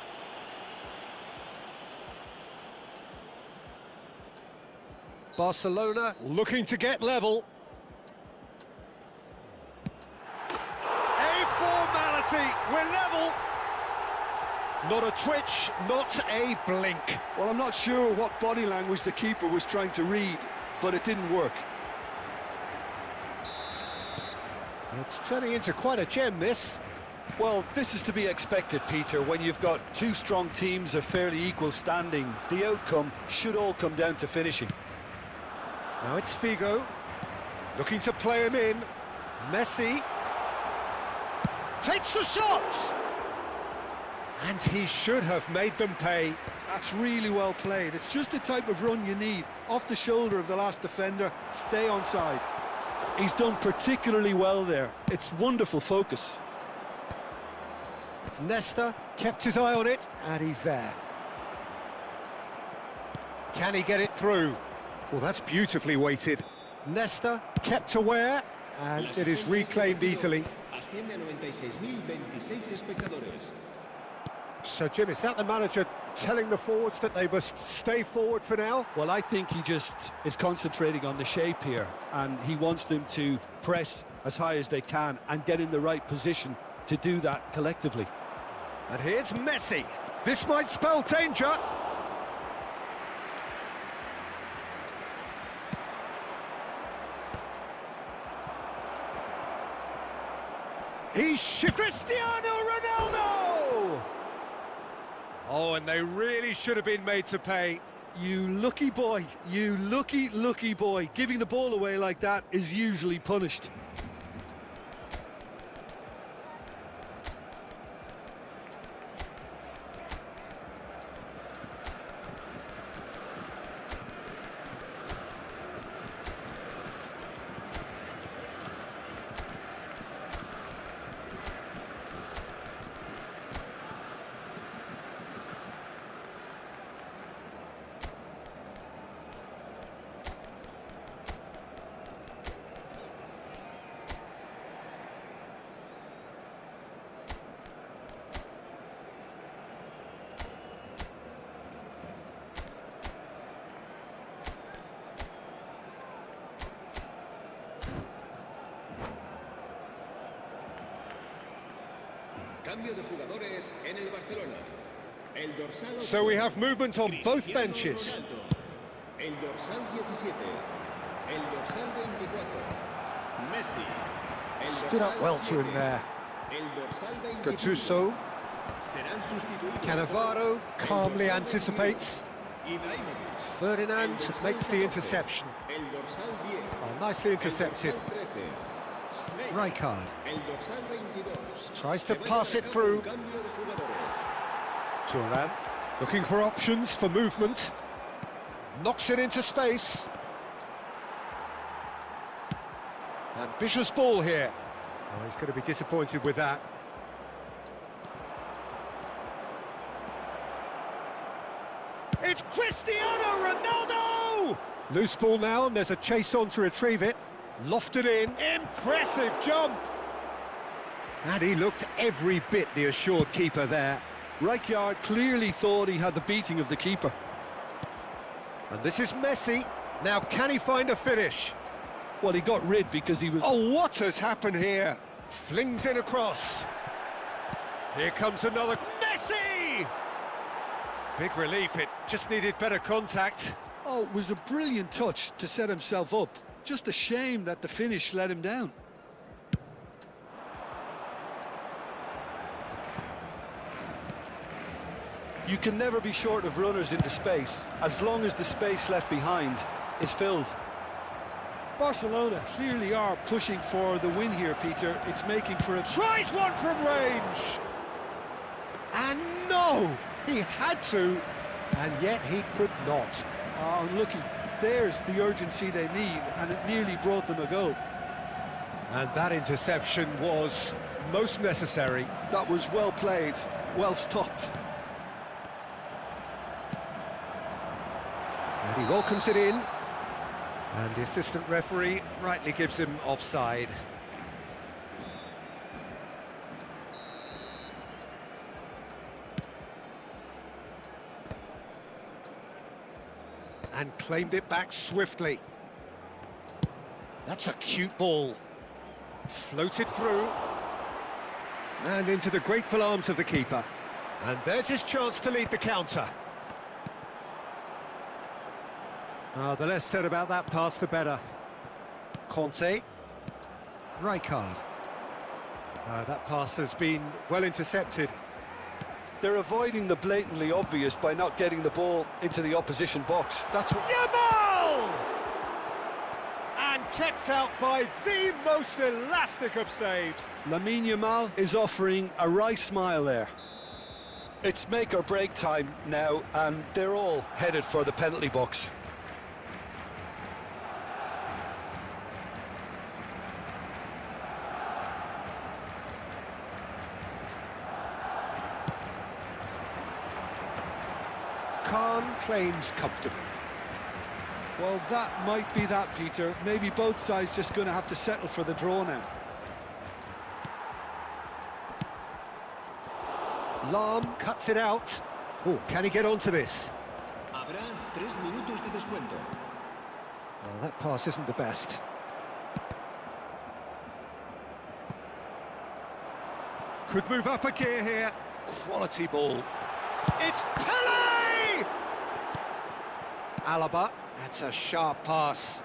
Barcelona looking to get level. A formality, we're level. Not a twitch, not a blink. Well, I'm not sure what body language the keeper was trying to read, but it didn't work. It's turning into quite a gem, this. Well, this is to be expected, Peter. When you've got two strong teams of fairly equal standing, the outcome should all come down to finishing. Now it's Figo, looking to play him in. Messi takes the shot! And he should have made them pay. That's really well played. It's just the type of run you need. Off the shoulder of the last defender, stay onside. He's done particularly well there. It's wonderful focus. Nesta kept his eye on it, and he's there. Can he get it through? Well, that's beautifully weighted. Nesta kept aware, and it is reclaimed easily. So, Jim, is that the manager telling the forwards that they must stay forward for now? Well, I think he just is concentrating on the shape here, and he wants them to press as high as they can and get in the right position to do that collectively. And here's Messi. This might spell danger. He's Cristiano Ronaldo! Oh, and they really should have been made to pay. You lucky boy, you lucky boy. Giving the ball away like that is usually punished. Cambio de jugadores en el Barcelona. El dorsal So we have movement on both Cristiano benches. Ronaldo. El dorsal 17. El dorsal 24. Messi. El Stood up dorsal well to him 7. there. El dorsal 25. Gattuso. Serán sustituidos Cannavaro por calmly el dorsal anticipates. 22. Ibrahimovic. Ferdinand El dorsal makes the 14. interception. El dorsal 10. Oh, nicely intercepted. El dorsal 13. Snake. Rijkaard El dorsal 22. tries to Se va a pass it llevar a cabo through. un cambio de jugadores. Thuram looking for options for movement. Knocks it into space. Ambitious ball here. Oh, he's going to be disappointed with that. It's Cristiano Ronaldo! Loose ball now, and there's a chase on to retrieve it. Lofted in. Impressive jump! And he looked every bit the assured keeper there. Rijkaard clearly thought he had the beating of the keeper. And this is Messi. Now, can he find a finish? Well, he got rid because he was... Oh, what has happened here? Flings it across. Here comes another... Messi! Big relief, it just needed better contact. Oh, it was a brilliant touch to set himself up. Just a shame that the finish let him down. You can never be short of runners in the space, as long as the space left behind is filled. Barcelona clearly are pushing for the win here, Peter. It's making for a... Tries one from range! And no! He had to, and yet he could not. Oh, unlucky. There's the urgency they need, and it nearly brought them a goal. And that interception was most necessary. That was well played, well stopped. And he welcomes it in. And the assistant referee rightly gives him offside. And claimed it back swiftly. That's a cute ball. Floated through. And into the grateful arms of the keeper. And there's his chance to lead the counter. The less said about that pass, the better. Conte. Rijkaard. That pass has been well intercepted. They're avoiding the blatantly obvious by not getting the ball into the opposition box. That's what... Yamal! And kept out by the most elastic of saves. Lamine Yamal is offering a right smile there. It's make or break time now, and they're all headed for the penalty box. Khan claims comfortably. Well, that might be that, Peter. Maybe both sides just going to have to settle for the draw now. Lahm cuts it out. Oh, can he get onto this? Habrá 3 minutos de descuento. Oh, that pass isn't the best. Could move up a gear here. Quality ball. It's Pele! Alaba, that's a sharp pass.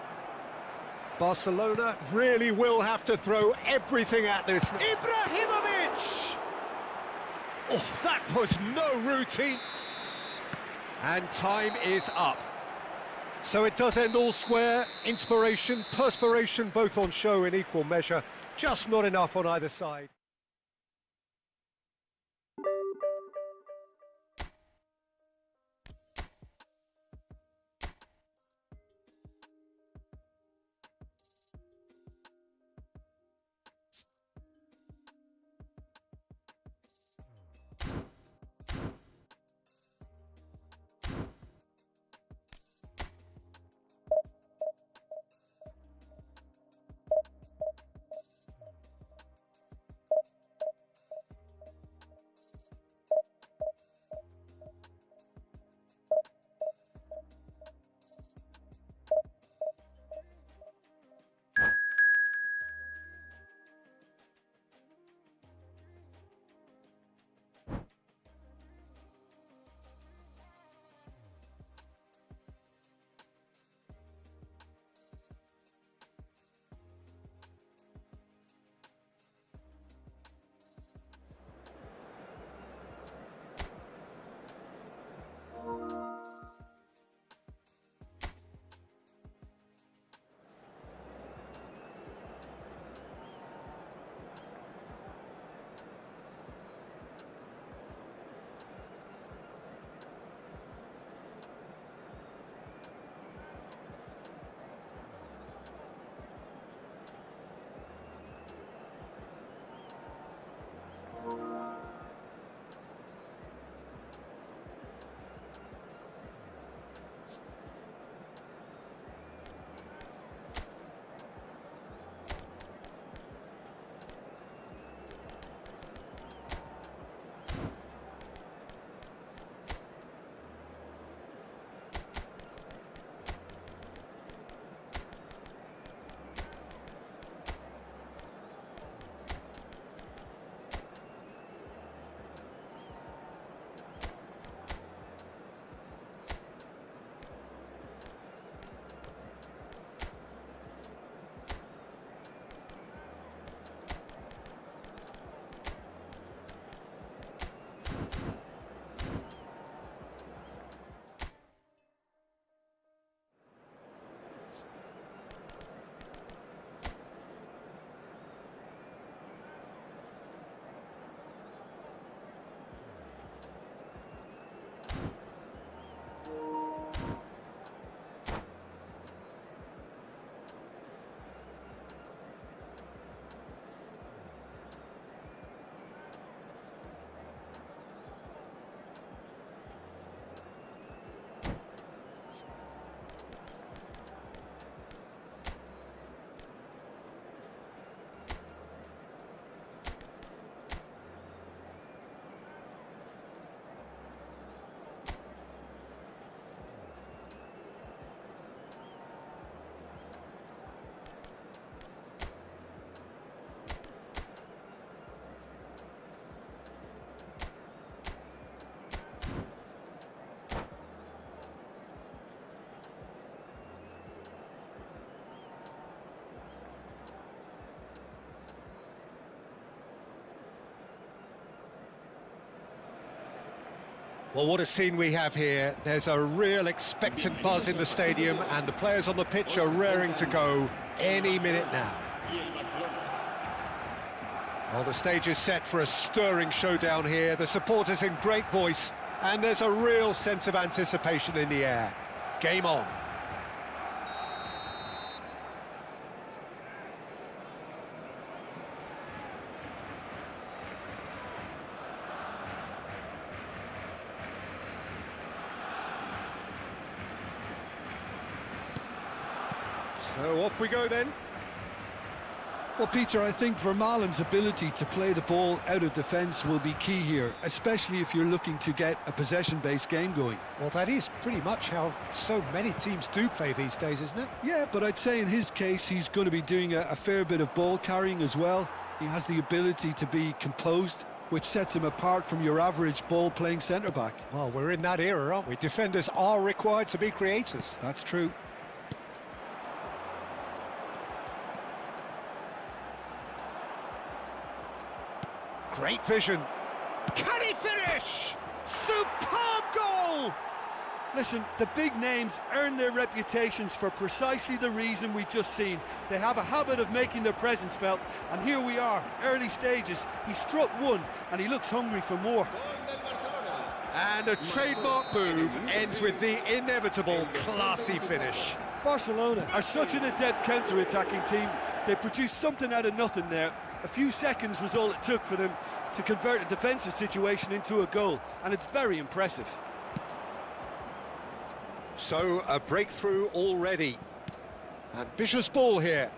Barcelona really will have to throw everything at this. Ibrahimovic! Oh, that was no routine. And time is up. So it does end all square. Inspiration, perspiration, both on show in equal measure. Just not enough on either side. Well, what a scene we have here. There's a real expectant buzz in the stadium, and the players on the pitch are raring to go any minute now. Well, the stage is set for a stirring showdown here. The supporters in great voice, and there's a real sense of anticipation in the air. Game on. So off we go then. Well, Peter, I think Vermaelen's ability to play the ball out of defence will be key here, especially if you're looking to get a possession-based game going. Well, that is pretty much how so many teams do play these days, isn't it? Yeah, but I'd say in his case, he's going to be doing a fair bit of ball carrying as well. He has the ability to be composed which sets him apart from your average ball-playing centre-back. Well, we're in that era, aren't we? Defenders are required to be creators. That's true. Great vision. Can he finish? Superb goal! Listen, the big names earn their reputations for precisely the reason we've just seen. They have a habit of making their presence felt, and here we are, early stages. He struck one, and he looks hungry for more. And a trademark move ends with the inevitable classy finish. Barcelona are such an adept counter-attacking team. They produced something out of nothing there. A few seconds was all it took for them to convert a defensive situation into a goal, and it's very impressive. So, a breakthrough already. Ambitious ball here.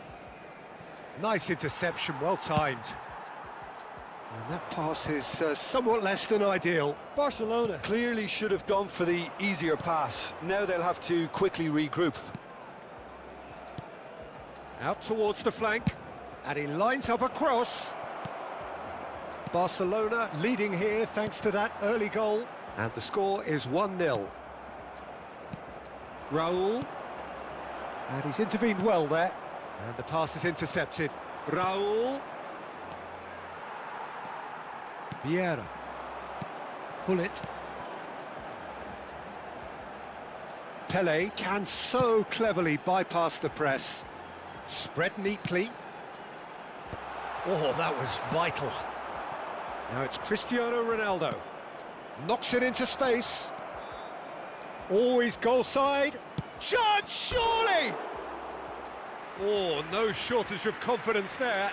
Nice interception, well timed. And that pass is somewhat less than ideal. Barcelona clearly should have gone for the easier pass. Now they'll have to quickly regroup. Out towards the flank, and he lines up a cross. Barcelona leading here thanks to that early goal. And the score is 1-0. Raul. And he's intervened well there. And the pass is intercepted. Raul. Vieira. Hullet. Pele can so cleverly bypass the press. Spread neatly. Oh, that was vital. Now it's Cristiano Ronaldo. Knocks it into space. Always goal side. Chance, surely! Oh, no shortage of confidence there.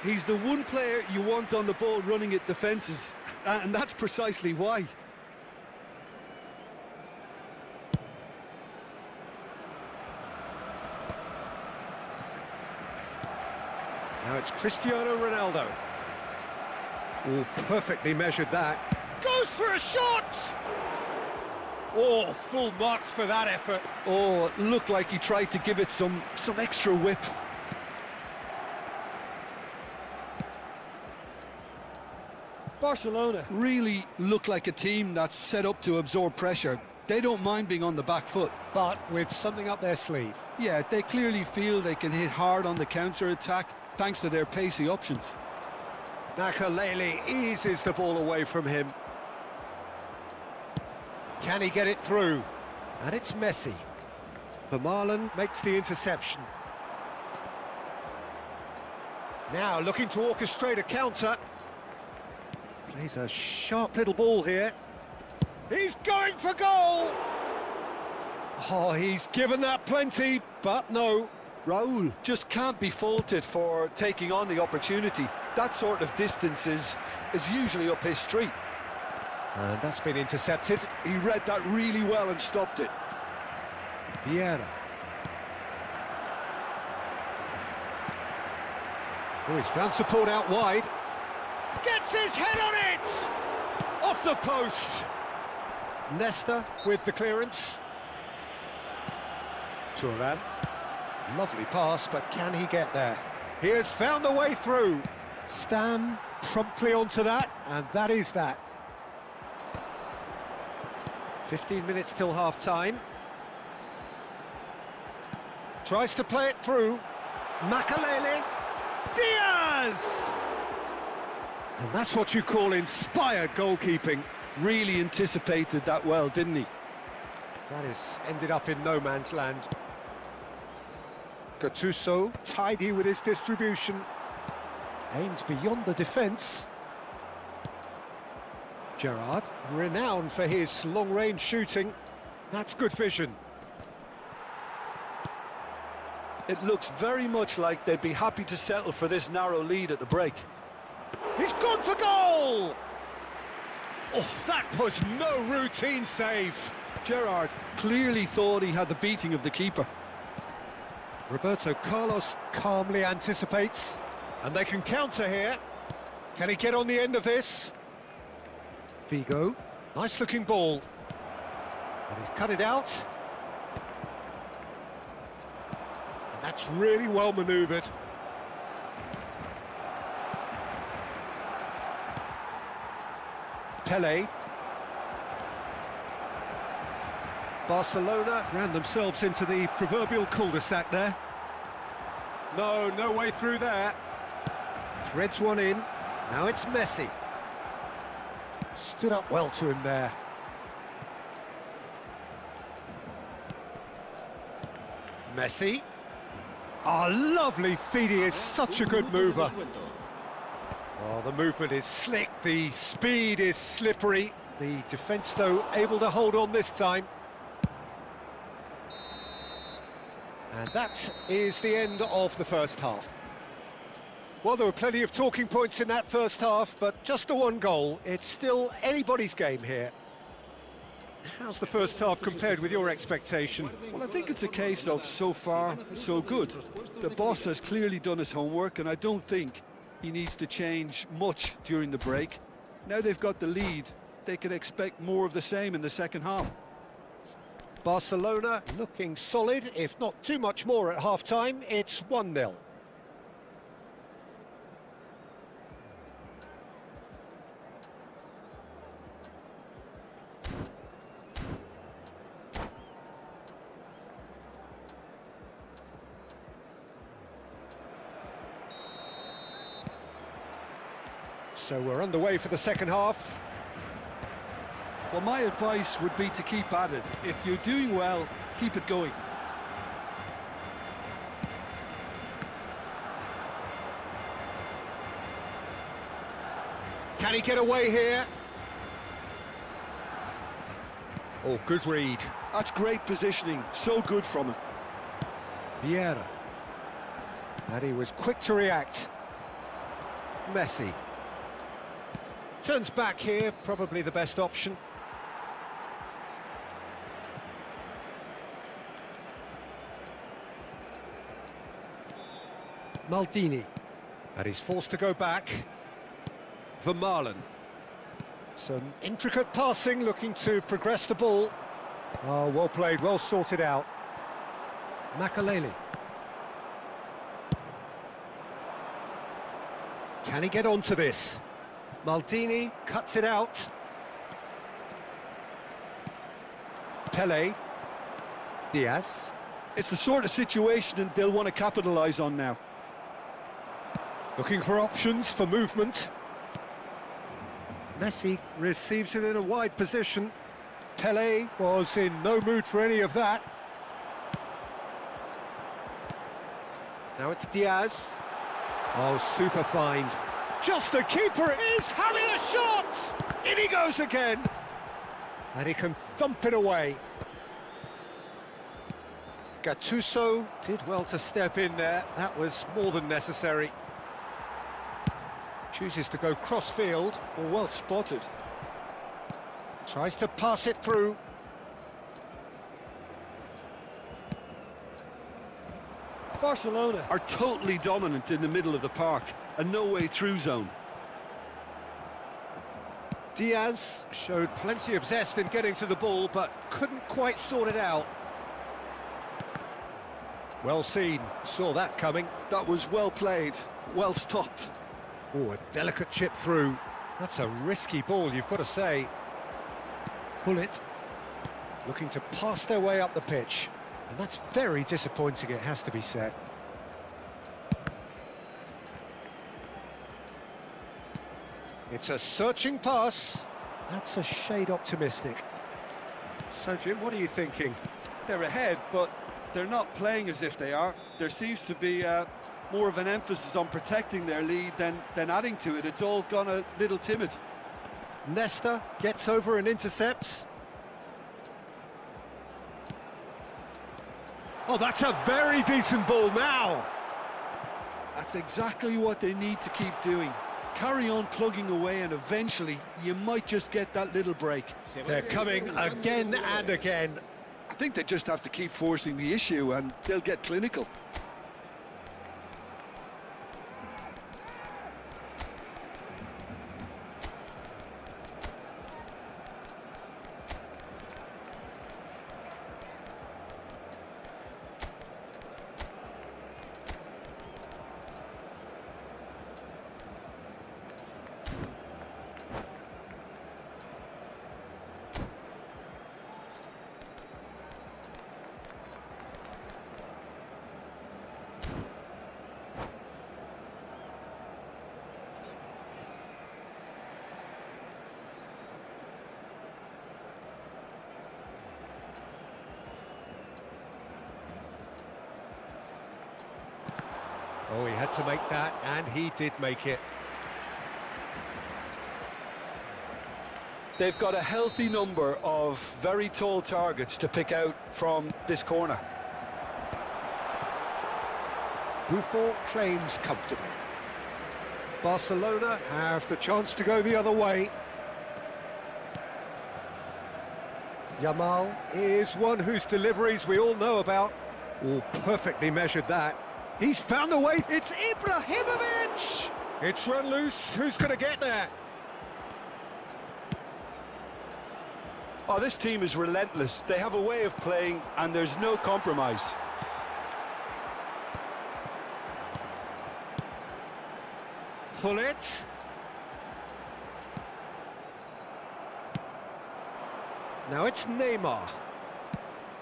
He's the one player you want on the ball running at defences, and that's precisely why. Now it's Cristiano Ronaldo. Oh, perfectly measured that. Goes for a shot! Oh, full marks for that effort. Oh, it looked like he tried to give it some extra whip. Barcelona really look like a team that's set up to absorb pressure. They don't mind being on the back foot. But with something up their sleeve. Yeah, they clearly feel they can hit hard on the counter-attack thanks to their pacey options. Makalele eases the ball away from him. Can he get it through? And it's Messi. Vermaelen makes the interception. Now looking to orchestrate a counter. Plays a sharp little ball here. He's going for goal! Oh, he's given that plenty, but no. Raul just can't be faulted for taking on the opportunity. That sort of distance is usually up his street. And that's been intercepted. He read that really well and stopped it. Vieira. Oh, he's found support out wide. Gets his head on it! Off the post! Nesta with the clearance. Thuram. Lovely pass, but can he get there? He has found the way through. Stam promptly onto that, and that is that. 15 minutes till half-time. Tries to play it through. Makalele. Diaz! And that's what you call inspired goalkeeping. Really anticipated that well, didn't he? That has ended up in no man's land. Gattuso, tidy with his distribution. Aims beyond the defence. Gerrard, renowned for his long-range shooting. That's good vision. It looks very much like they'd be happy to settle for this narrow lead at the break. He's gone for goal! Oh, that was no routine save. Gerrard clearly thought he had the beating of the keeper. Roberto Carlos calmly anticipates. And they can counter here. Can he get on the end of this? Figo, nice looking ball. And he's cut it out. And that's really well manoeuvred. Pele. Barcelona ran themselves into the proverbial cul-de-sac there. No way through there. Threads one in. Now it's Messi. Stood up well to him there. Messi. Oh, lovely feed. He is such a good mover. Oh, the movement is slick. The speed is slippery. The defence, though, able to hold on this time. And that is the end of the first half. Well, there were plenty of talking points in that first half, but just the one goal. It's still anybody's game here. How's the first half compared with your expectation? Well, I think it's a case of so far, so good. The boss has clearly done his homework, and I don't think he needs to change much during the break. Now they've got the lead, they can expect more of the same in the second half. Barcelona looking solid, if not too much more at half-time. It's 1-0. So we're underway for the second half. Well, my advice would be to keep at it. If you're doing well, keep it going. Can he get away here? Oh, good read. That's great positioning, so good from him. Vieira. And he was quick to react. Messi. Turns back here, probably the best option. Maldini. And he's forced to go back. Vermaelen. Some intricate passing, looking to progress the ball. Oh, well played, well sorted out. Makaleli. Can he get onto this? Maldini cuts it out. Pele. Diaz. It's the sort of situation they'll want to capitalise on now. Looking for options for movement. Messi receives it in a wide position. Pele was in no mood for any of that. Now it's Diaz. Oh, super find. Just the keeper is having a shot! In he goes again! And he can thump it away. Gattuso did well to step in there. That was more than necessary. Chooses to go cross-field. Well spotted. Tries to pass it through. Barcelona are totally dominant in the middle of the park. A no-way through zone. Diaz showed plenty of zest in getting to the ball, but couldn't quite sort it out. Well seen, saw that coming. That was well played, well stopped. Oh, a delicate chip through. That's a risky ball, you've got to say. Hullet looking to pass their way up the pitch. And that's very disappointing, it has to be said. It's a searching pass. That's a shade optimistic. So, Jim, what are you thinking? They're ahead, but they're not playing as if they are. There seems to be more of an emphasis on protecting their lead than adding to it. It's all gone a little timid. Nesta gets over and intercepts. Oh, that's a very decent ball now. That's exactly what they need to keep doing. Carry on plugging away and eventually you might just get that little break. They're coming again and again. I think they just have to keep forcing the issue and they'll get clinical. Oh, he had to make that, and he did make it. They've got a healthy number of very tall targets to pick out from this corner. Buffon claims comfortably. Barcelona have the chance to go the other way. Yamal is one whose deliveries we all know about. Oh, perfectly measured that. He's found the way. It's Ibrahimovic! It's run loose. Who's going to get there? Oh, this team is relentless. They have a way of playing, and there's no compromise. Hullet. Now it's Neymar.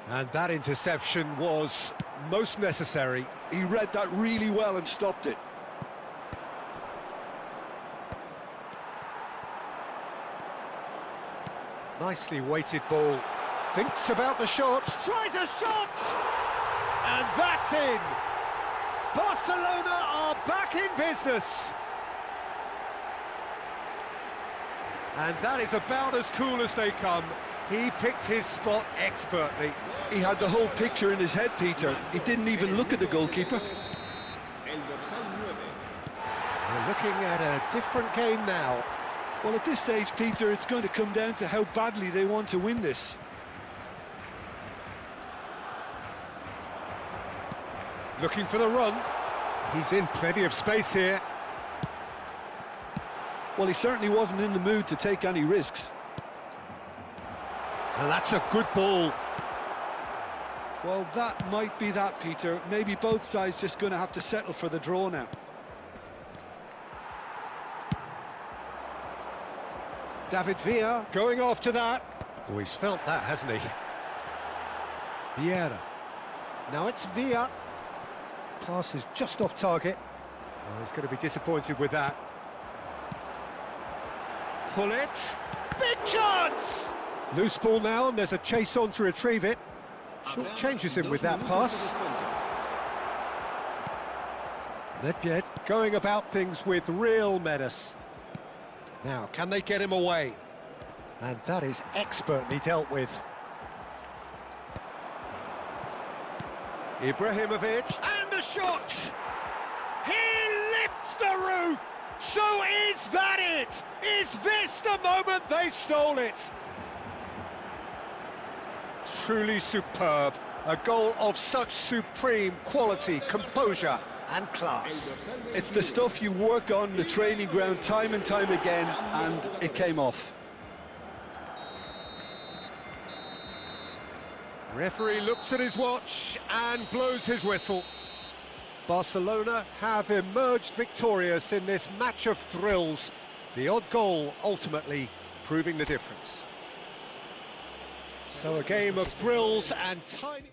And that interception was most necessary. He read that really well and stopped it. Nicely weighted ball. Thinks about the shot. Tries a shot! And that's in! Barcelona are back in business! And that is about as cool as they come. He picked his spot expertly. He had the whole picture in his head, Peter. He didn't even look at the goalkeeper. We're looking at a different game now. Well, at this stage, Peter, it's going to come down to how badly they want to win this. Looking for the run. He's in plenty of space here. Well, he certainly wasn't in the mood to take any risks. And that's a good ball. Well, that might be that, Peter. Maybe both sides just going to have to settle for the draw now. David Villa going after that. Oh, he's felt that, hasn't he? Vieira. Now it's Villa. Pass is just off target. Oh, he's going to be disappointed with that. Hullet. Big chance! Loose ball now, and there's a chase on to retrieve it. Short changes him with that pass. Nedved going about things with real menace. Now, can they get him away? And that is expertly dealt with. Ibrahimovic, and the shot! He lifts the roof! So is that it? Is this the moment they stole it? Truly superb. A goal of such supreme quality, composure and class. It's the stuff you work on the training ground time and time again, and it came off. Referee looks at his watch and blows his whistle. Barcelona have emerged victorious in this match of thrills. The odd goal ultimately proving the difference. So a game of thrills and tiny...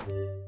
Bye.